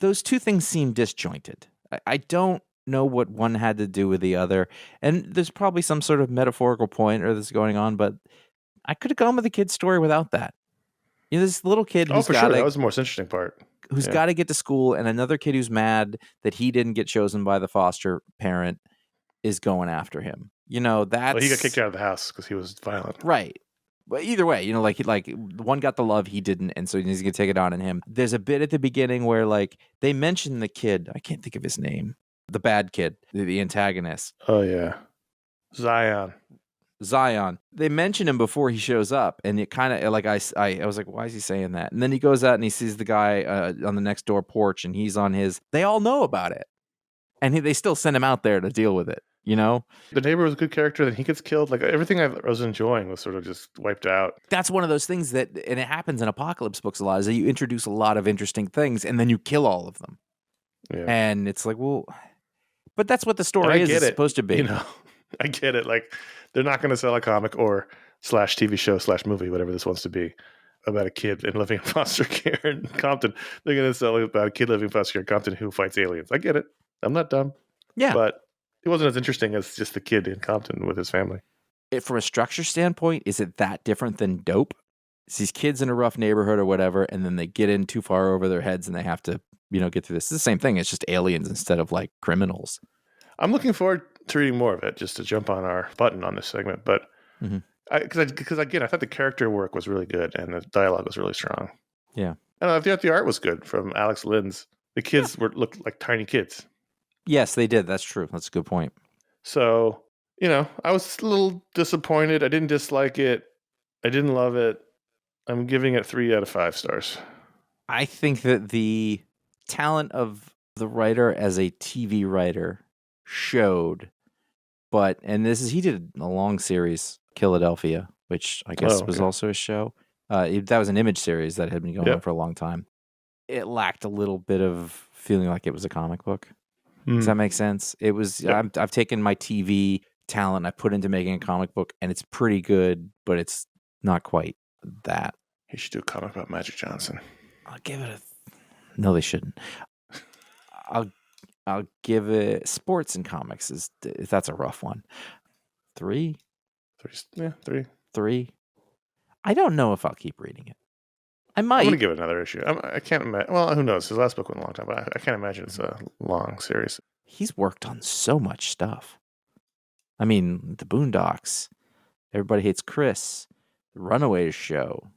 Those two things seem disjointed. I don't know what one had to do with the other. And there's probably some sort of metaphorical point or this going on, but I could have gone with the kid's story without that. You know, this little kid who's sure. That was the most interesting part. Who's got to get to school, and another kid who's mad that he didn't get chosen by the foster parent is going after him. You know, that's... Well, he got kicked out of the house because he was violent. Right. But either way, you know, like one got the love, he didn't, and so he's going to take it on in him. There's a bit at the beginning where, like, they mention the kid. I can't think of his name. The bad kid, the antagonist. Oh, yeah. Zion. They mention him before he shows up, and it kind of like I was like, why is he saying that? And then he goes out and he sees the guy on the next door porch, and he's on his. They all know about it, and they still send him out there to deal with it. You know, the neighbor was a good character. Then he gets killed. Like everything I was enjoying was sort of just wiped out. That's one of those things that, and it happens in apocalypse books a lot, is that you introduce a lot of interesting things, and then you kill all of them. Yeah. And it's like, well, but that's what the story is supposed to be. You know, I get it. Like, they're not going to sell a comic or /TV show /movie, whatever this wants to be, about a kid and living in foster care in Compton. They're going to sell about a kid living in foster care in Compton who fights aliens. I get it. I'm not dumb. Yeah. But it wasn't as interesting as just the kid in Compton with his family. From a structure standpoint, is it that different than Dope? It's these kids in a rough neighborhood or whatever, and then they get in too far over their heads and they have to, you know, get through this. It's the same thing. It's just aliens instead of like criminals. I'm looking forward to reading more of it, just to jump on our button on this segment. But because again, I thought the character work was really good and the dialogue was really strong. Yeah, and I thought the art was good from Alex Linz. The kids looked like tiny kids. Yes, they did. That's true. That's a good point. So, you know, I was a little disappointed. I didn't dislike it. I didn't love it. I'm giving it 3 out of 5 stars. I think that the talent of the writer as a TV writer showed, he did a long series, Philadelphia, which I guess was also a show. That was an Image series that had been going on for a long time. It lacked a little bit of feeling like it was a comic book. Does that make sense? It was. I've taken my TV talent, I put into making a comic book, and it's pretty good, but it's not quite that. You should do a comic about Magic Johnson. I'll give it no, they shouldn't. I'll give it sports and comics that's a rough one. 3. Yeah, 3. 3. I don't know if I'll keep reading it. I might. I'm going to give it another issue. I can't imagine. Well, who knows? His last book went a long time, but I can't imagine it's a long series. He's worked on so much stuff. I mean, The Boondocks, Everybody Hates Chris, The Runaways show.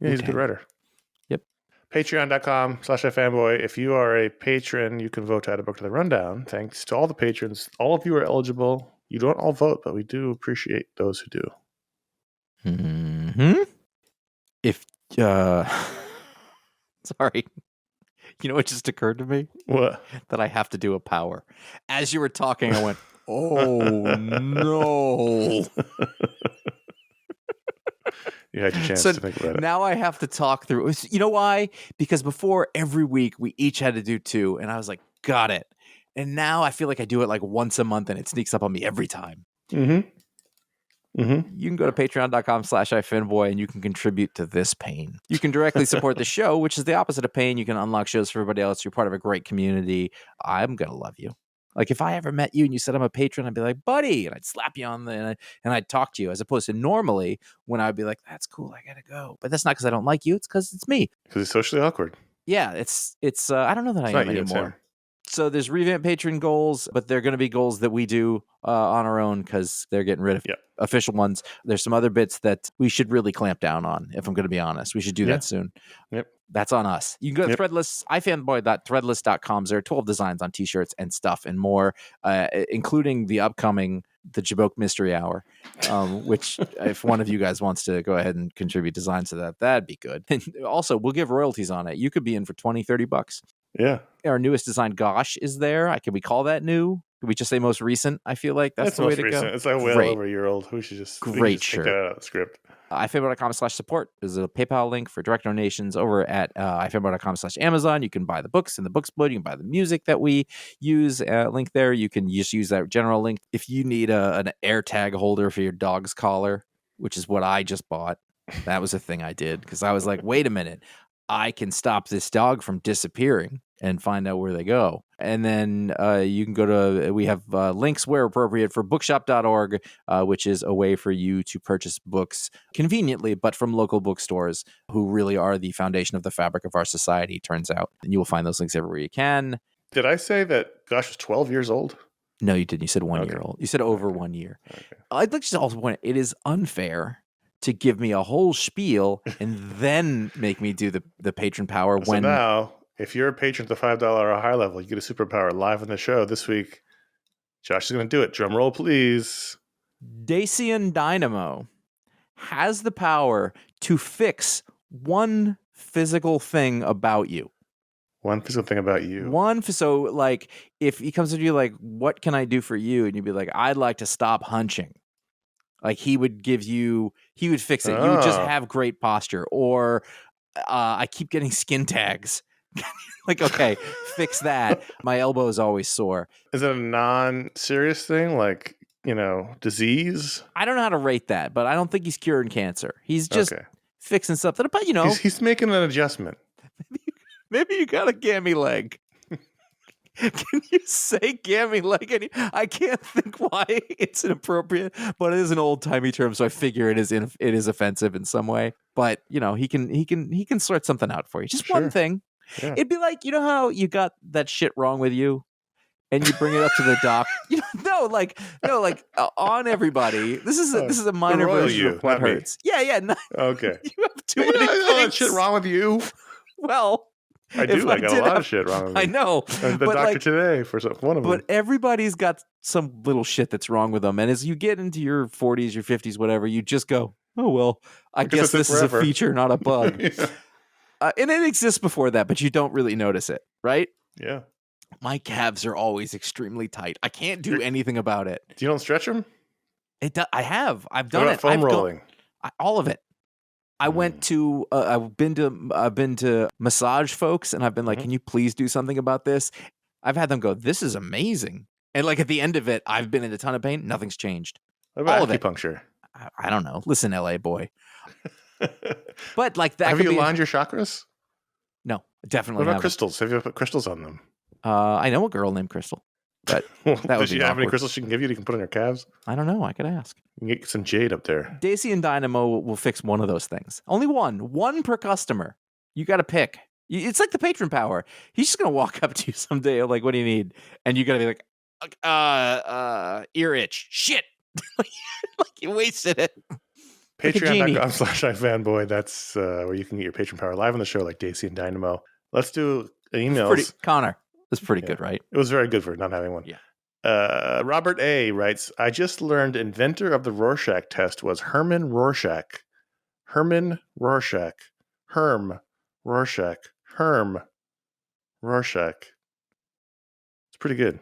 Yeah, he's a good writer. Yep. Patreon.com/iFanboy. If you are a patron, you can vote to add a book to the rundown. Thanks to all the patrons. All of you are eligible. You don't all vote, but we do appreciate those who do. If sorry, you know what just occurred to me? What? That I have to do a power. As you were talking, I went, "Oh no!" You had your chance to think about it. Now I have to talk through. You know why? Because before, every week we each had to do 2, and I was like, "Got it." And now I feel like I do it like once a month, and it sneaks up on me every time. You can go to patreon.com/iFanboy and you can contribute to this pain. You can directly support the show, which is the opposite of pain. You can unlock shows for everybody else. You're part of a great community. I'm going to love you. Like if I ever met you and you said I'm a patron, I'd be like, buddy, and I'd slap you on and I'd talk to you, as opposed to normally when I'd be like, that's cool, I got to go. But that's not because I don't like you. It's because it's me. Because it's socially awkward. Yeah, it's I don't know that I am anymore. So there's revamp patron goals, but they're going to be goals that we do on our own because they're getting rid of official ones. There's some other bits that we should really clamp down on, if I'm going to be honest. We should do that soon. Yep. That's on us. You can go to Threadless, iFanboy.threadless.com. There are 12 designs on t-shirts and stuff and more, including the upcoming The Jaboke Mystery Hour, which if one of you guys wants to go ahead and contribute designs to that, that'd be good. And also, we'll give royalties on it. You could be in for $20-$30. Yeah. Our newest design, Gosh, is there. Can we call that new? Can we just say most recent? I feel like that's the way to recent. go. It's like well over a year old. We should just take that out of the script. iFanboy.com/support is a PayPal link for direct donations. Over at iFanboy.com/Amazon, you can buy the books in the book split. You can buy the music that we use. Link there. You can just use that general link. If you need an AirTag holder for your dog's collar, which is what I just bought, that was a thing I did because I was like, wait a minute, I can stop this dog from disappearing and find out where they go. And then you can go to, we have links where appropriate for bookshop.org, which is a way for you to purchase books conveniently, but from local bookstores who really are the foundation of the fabric of our society, turns out. And you will find those links everywhere you can. Did I say that Gosh was 12 years old? No, you didn't. You said 1 year old. You said over 1 year. Okay. I'd like to also point out, it is unfair to give me a whole spiel and then make me do the patron power. So now, if you're a patron at the $5 or higher level, you get a superpower live on the show this week. Josh is going to do it. Drum roll, please. DacianDynamo has the power to fix one physical thing about you. One physical thing about you. So, like, if he comes to you like, what can I do for you? And you'd be like, I'd like to stop hunching. Like, he would fix it. You would just have great posture. Or I keep getting skin tags. Like, okay, fix that. My elbow is always sore. Is it a non-serious thing, like, disease? I don't know how to rate that, but I don't think he's curing cancer. He's just fixing something. But, He's making an adjustment. Maybe you got a gammy leg. Can you say gammy leg? I can't think why it's inappropriate, but it is an old-timey term, so I figure it is offensive in some way. But, he can sort something out for you. Just one thing. Yeah. It'd be like, how you got that shit wrong with you and you bring it up to the doc. On everybody. This is a minor version of what hurts. Yeah. No, okay. You have too many things. That shit wrong with you. Well, I do. I got a lot of shit wrong with me. I know. And the doctor today for one of them. But everybody's got some little shit that's wrong with them. And as you get into your 40s, your 50s, whatever, you just go, oh, well, I guess this is a feature, not a bug. Yeah. And it exists before that, but you don't really notice it, right? Yeah. My calves are always extremely tight. I can't do anything about it. You don't stretch them? I have. I've done it. Foam rolling? All of it. I've been to massage folks, and I've been like, can you please do something about this? I've had them go, this is amazing. And like at the end of it, I've been in a ton of pain. Nothing's changed. What about acupuncture? I don't know. Listen, LA boy. But like that. Have you aligned your chakras? No, definitely. What about crystals? Have you put crystals on them? I know a girl named Crystal. But does she have any crystals she can give you? You can put on your calves. I don't know. I could ask. You can get some jade up there. DacianDynamo will fix one of those things. Only one per customer. You got to pick. It's like the patron power. He's just gonna walk up to you someday, like, "What do you need?" And you gotta be like, "Ear itch." Shit, like you wasted it. Patreon.com/iFanboy. That's where you can get your patron power live on the show, like DacianDynamo. Let's do emails. Connor, that's pretty good, right? It was very good for not having one. Yeah. Robert A. writes, I just learned inventor of the Rorschach test was Herman Rorschach. Herm Rorschach. It's pretty good.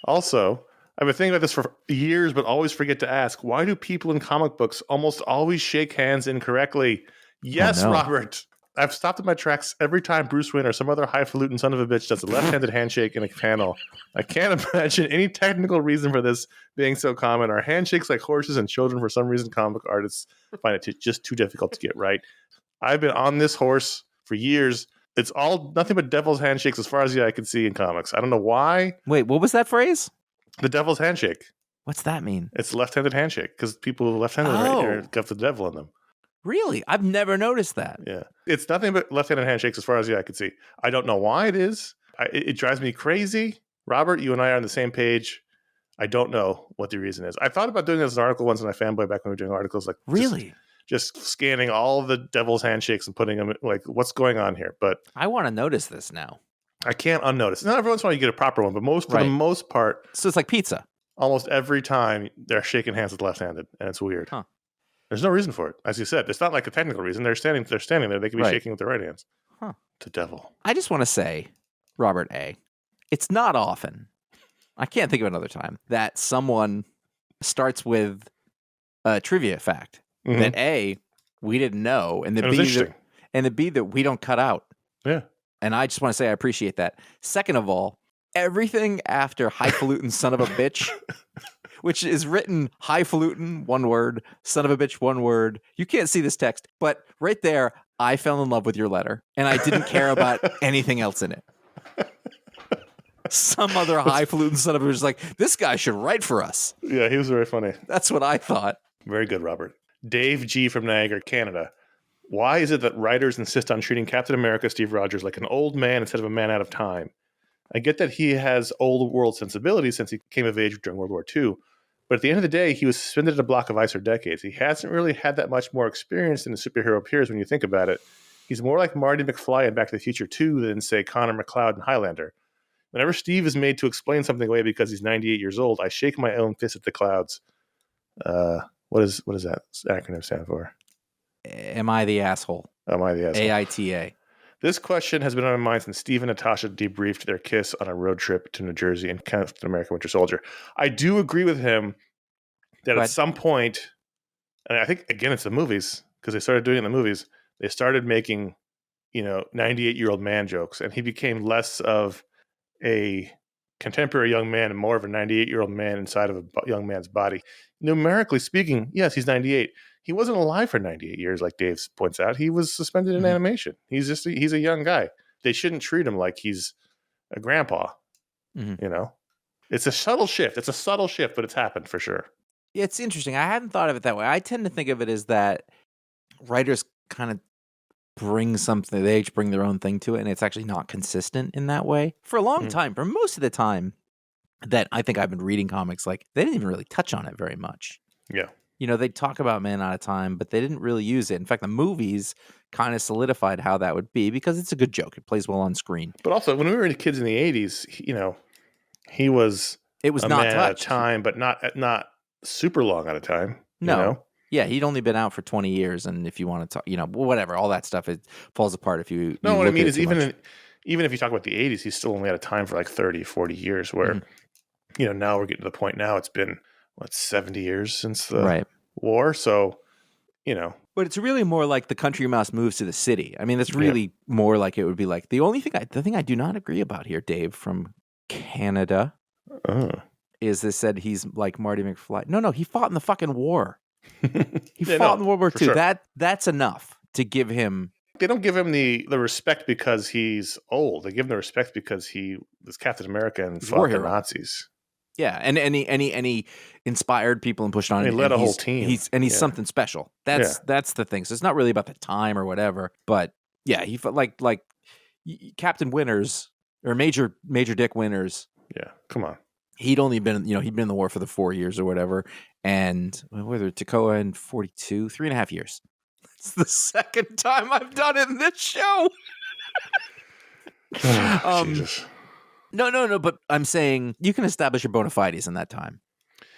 Also, I've been thinking about this for years, but always forget to ask, why do people in comic books almost always shake hands incorrectly? Yes, Robert. I've stopped at my tracks every time Bruce Wayne or some other highfalutin son of a bitch does a left-handed handshake in a panel. I can't imagine any technical reason for this being so common. Our handshakes like horses and children, for some reason, comic artists find it just too difficult to get right. I've been on this horse for years. It's all nothing but devil's handshakes as far as the eye can see in comics. I don't know why. Wait, what was that phrase? The devil's handshake. What's that mean? It's left-handed handshake because people left-handed right here got the devil in them. Really? I've never noticed that. Yeah. It's nothing but left-handed handshakes as far as the eye can see. I don't know why it is. it drives me crazy. Robert, you and I are on the same page. I don't know what the reason is. I thought about doing this as an article once on iFanboy back when we were doing articles, like Really? just scanning all the devil's handshakes and putting them like, what's going on here? But I want to notice this now. I can't unnotice. Not every once in a while you get a proper one, but for the most part, so it's like pizza. Almost every time they're shaking hands with left-handed, and it's weird. Huh. There's no reason for it, as you said. It's not like a technical reason. They're standing there. They could be shaking with their right hands. Huh. The devil. I just want to say, Robert A., it's not often, I can't think of another time, that someone starts with a trivia fact that A, we didn't know, and that B, that we don't cut out. Yeah. And I just want to say I appreciate that. Second of all, everything after highfalutin son of a bitch, which is written highfalutin, one word, son of a bitch, one word. You can't see this text, but right there, I fell in love with your letter, and I didn't care about anything else in it. Some other highfalutin son of a bitch is like, this guy should write for us. Yeah, he was very funny. That's what I thought. Very good, Robert. Dave G. from Niagara, Canada. Why is it that writers insist on treating Captain America, Steve Rogers, like an old man instead of a man out of time? I get that he has old world sensibilities since he came of age during World War II, but at the end of the day, he was suspended in a block of ice for decades. He hasn't really had that much more experience than the superhero peers when you think about it. He's more like Marty McFly in Back to the Future 2 than, say, Connor McLeod in Highlander. Whenever Steve is made to explain something away because he's 98 years old, I shake my own fist at the clouds. What does that acronym stand for? Am I the asshole? Am I the asshole? AITA. This question has been on my mind since Steve and Natasha debriefed their kiss on a road trip to New Jersey in Captain America Winter Soldier. I do agree with him that at some point, and I think, again, it's the movies, because they started doing it in the movies, they started making, 98-year-old man jokes, and he became less of a contemporary young man and more of a 98-year-old man inside of a young man's body. Numerically speaking, yes, he's 98. He wasn't alive for 98 years, like Dave points out. He was suspended in animation. He's a young guy. They shouldn't treat him like he's a grandpa. It's a subtle shift. It's a subtle shift, but it's happened for sure. It's interesting. I hadn't thought of it that way. I tend to think of it as that writers kind of bring something, they each bring their own thing to it, and it's actually not consistent in that way. For a long time, for most of the time that I think I've been reading comics, like, they didn't even really touch on it very much. Yeah. They'd talk about Man Out of Time, but they didn't really use it. In fact, the movies kind of solidified how that would be because it's a good joke. It plays well on screen. But also, when we were kids in the 80s, he was it was a not man touched. Out of time, but not super long out of time. No. Yeah, he'd only been out for 20 years, and if you want to talk, whatever, all that stuff, it falls apart if you No, what I mean is even if you talk about the 80s, he's still only out of time for like 30, 40 years, where, now we're getting to the point now, it's been, 70 years since the war, so, But it's really more like the country mouse moves to the city. I mean, that's really more like it would be like, the thing I do not agree about here, Dave, from Canada, is they said he's like Marty McFly. No, he fought in the fucking war. He fought in World War II. Sure. That's enough to give him. They don't give him the respect because he's old. They give him the respect because he was Captain America and fought the Nazis. Yeah, and he inspired people and pushed on. He led a whole team. He's something special. That's the thing. So it's not really about the time or whatever. But yeah, he felt like Captain Winters or Major Dick Winters. Yeah, come on. He'd only been, he'd been in the war for the 4 years or whatever. And whether Toccoa in 42, 3.5 years. It's the second time I've done it in this show. Jesus. No, but I'm saying you can establish your bona fides in that time.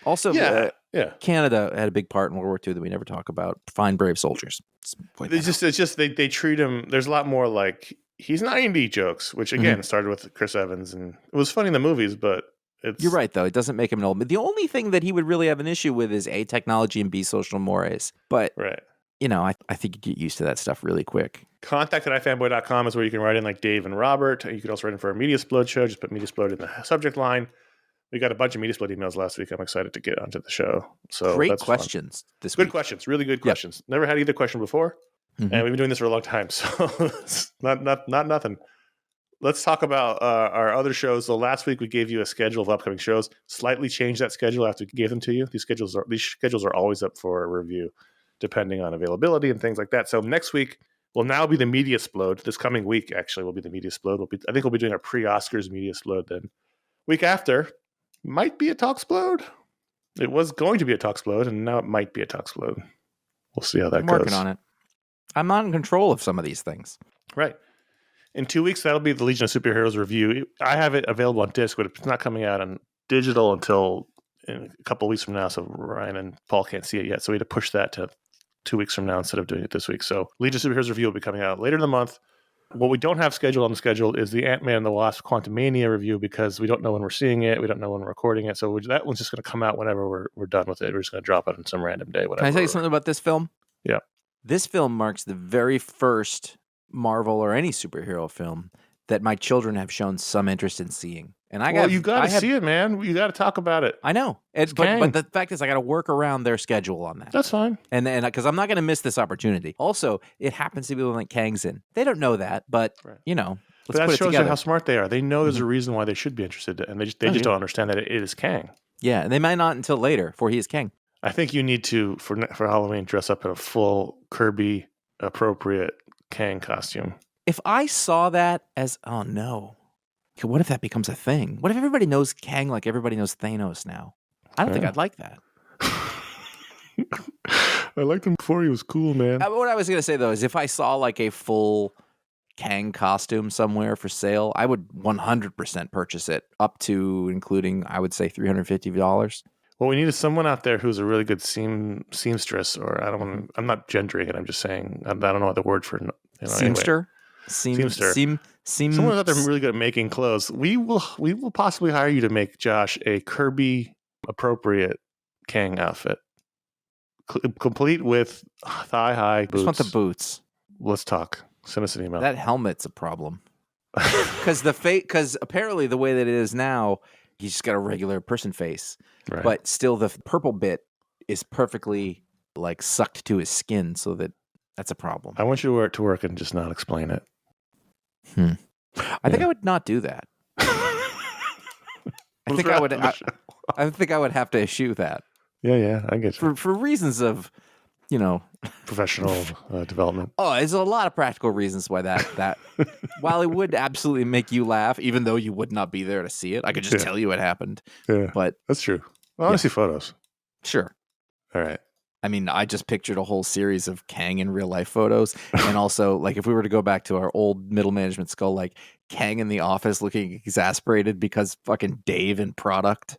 Also, Canada had a big part in World War II that we never talk about. Fine, brave soldiers. They treat him. There's a lot more like he's 90 jokes, which again started with Chris Evans, and it was funny in the movies, but you're right though. It doesn't make him an old man. The only thing that he would really have an issue with is A, technology, and B, social mores. But I think you get used to that stuff really quick. Contact@ifanboy.com is where you can write in like Dave and Robert. You could also write in for a Media Splode show. Just put Media Splode in the subject line. We got a bunch of Media Splode emails last week. I'm excited to get onto the show. So great questions this week. Good questions. Really good questions. Never had either question before. And we've been doing this for a long time. So it's not nothing. Let's talk about our other shows. So last week we gave you a schedule of upcoming shows. Slightly changed that schedule after we gave them to you. These schedules are always up for a review, depending on availability and things like that. So next week will now be the media explode. This coming week, actually, will be the media explode. I think we'll be doing a pre-Oscars media explode then. Week after, might be a Talksplode. It was going to be a Talksplode, and now it might be a Talksplode. We'll see how that goes. I'm working on it. I'm not in control of some of these things. Right. In 2 weeks, that'll be the Legion of Superheroes review. I have it available on disc, but it's not coming out on digital until in a couple of weeks from now. So Ryan and Paul can't see it yet. So we had to push that to 2 weeks from now instead of doing it this week. So Legion of Superheroes review will be coming out later in the month. What we don't have scheduled on the schedule is the Ant-Man and the Wasp Quantumania review because we don't know when we're seeing it. We don't know when we're recording it. So that one's just going to come out whenever we're done with it. We're just going to drop it on some random day. Whatever. Can I tell you something about this film? Yeah. This film marks the very first Marvel or any superhero film that my children have shown some interest in seeing. And you got to see it, man. You got to talk about it. I know. But the fact is, I got to work around their schedule on that. That's fine. And because I'm not going to miss this opportunity. Also, it happens to be when Kang's in. They don't know that, but you know, let's that put it shows together. You how smart they are. They know there's a reason why they should be interested, and they just don't understand that it is Kang. Yeah, and they might not until later, for he is Kang. I think you need to for Halloween dress up in a full Kirby appropriate Kang costume. If I saw that as, oh no, what if that becomes a thing? What if everybody knows Kang like everybody knows Thanos now? I don't think I'd like that. I liked him before he was cool, man. What I was going to say, though, is if I saw like a full Kang costume somewhere for sale, I would 100% purchase it, up to including, I would say, $350. What we need is someone out there who's a really good seamstress, or I'm not gendering it. I'm just saying, I don't know what the word for seamster. Anyway. Seamster. Someone out there really good at making clothes. We will possibly hire you to make Josh a Kirby appropriate Kang outfit, complete with thigh high boots. I just want the boots. Let's talk. Send us an email. That helmet's a problem because apparently the way that it is now, he's just got a regular person face, right. But still the purple bit is perfectly like sucked to his skin, so that's a problem. I want you to wear it to work and just not explain it. I think I would not do that. I think I would have to eschew that. Yeah, I get you. For reasons of, professional development. Oh, there's a lot of practical reasons why that while it would absolutely make you laugh, even though you would not be there to see it, I could just tell you what happened. Yeah, but that's true. I want to see photos. Sure. All right. I mean, I just pictured a whole series of Kang in real life photos. And also, like, if we were to go back to our old middle management skull, like Kang in the office looking exasperated because fucking Dave in product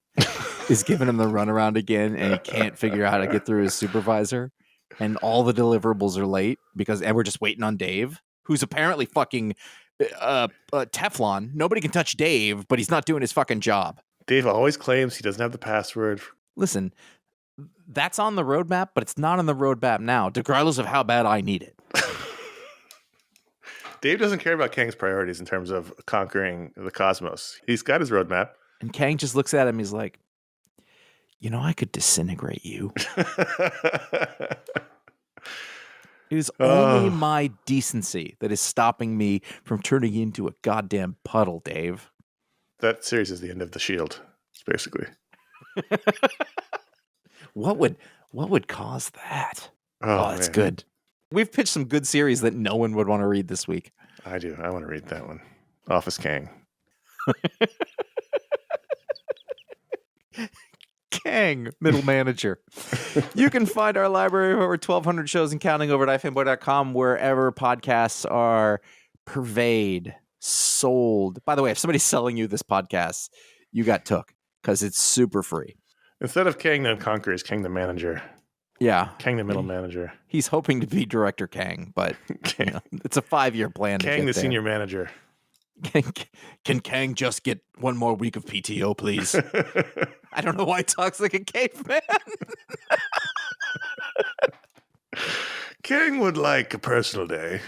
is giving him the runaround again and he can't figure out how to get through his supervisor. And all the deliverables are late and we're just waiting on Dave, who's apparently fucking Teflon. Nobody can touch Dave, but he's not doing his fucking job. Dave always claims he doesn't have the password. Listen, that's on the roadmap, but it's not on the roadmap now, regardless of how bad I need it. Dave doesn't care about Kang's priorities in terms of conquering the cosmos. He's got his roadmap. And Kang just looks at him. He's like, I could disintegrate you. It is only my decency that is stopping me from turning you into a goddamn puddle, Dave. That series is the end of the Shield, basically. What would cause that? Oh, it's good. We've pitched some good series that no one would want to read this week. I do. I want to read that one. Office Kang. Kang, middle manager. You can find our library of over 1,200 shows and counting over at iFanboy.com, wherever podcasts are purveyed, sold. By the way, if somebody's selling you this podcast, you got took because it's super free. Instead of Kang the Conqueror, is Kang the manager. Yeah. Kang the middle manager. He's hoping to be Director Kang, but it's a 5-year plan. Kang the senior manager. Can Kang just get one more week of PTO, please? I don't know why he talks like a caveman. Kang would like a personal day.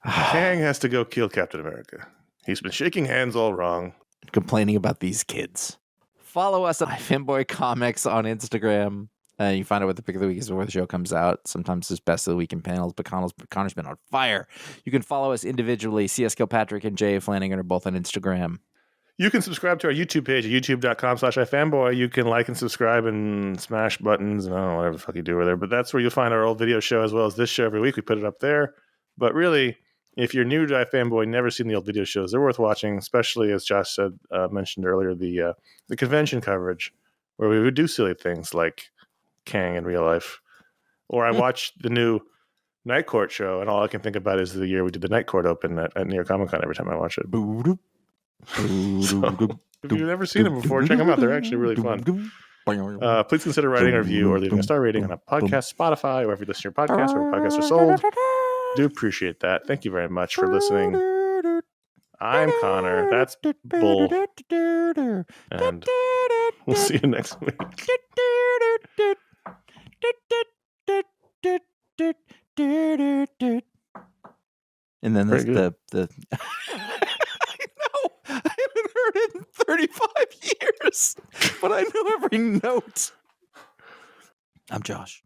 Kang has to go kill Captain America. He's been shaking hands all wrong. Complaining about these kids. Follow us at iFanboy Comics on Instagram. You can find out what the pick of the week is before the show comes out. Sometimes it's best of the week in panels, but Conor's been on fire. You can follow us individually. CS Kilpatrick and Jay Flanagan are both on Instagram. You can subscribe to our YouTube page at youtube.com/iFanboy. You can like and subscribe and smash buttons and I don't know, whatever the fuck you do over there. But that's where you'll find our old video show as well as this show every week. We put it up there. But really, if you're new to iFanboy, never seen the old video shows, they're worth watching, especially as Josh said, mentioned earlier, the convention coverage where we would do silly things like Kang in real life. Or I watched the new Night Court show, and all I can think about is the year we did the Night Court Open at New York Comic Con every time I watch it. So, if you've never seen them before, check them out. They're actually really fun. Please consider writing a review or leaving a star rating on a podcast, Spotify, wherever you listen to your podcast, where podcasts are sold. Do appreciate that. Thank you very much for listening. I'm Connor. That's Bull. And we'll see you next week. And then there's the I know I haven't heard it in 35 years, but I know every note. I'm Josh.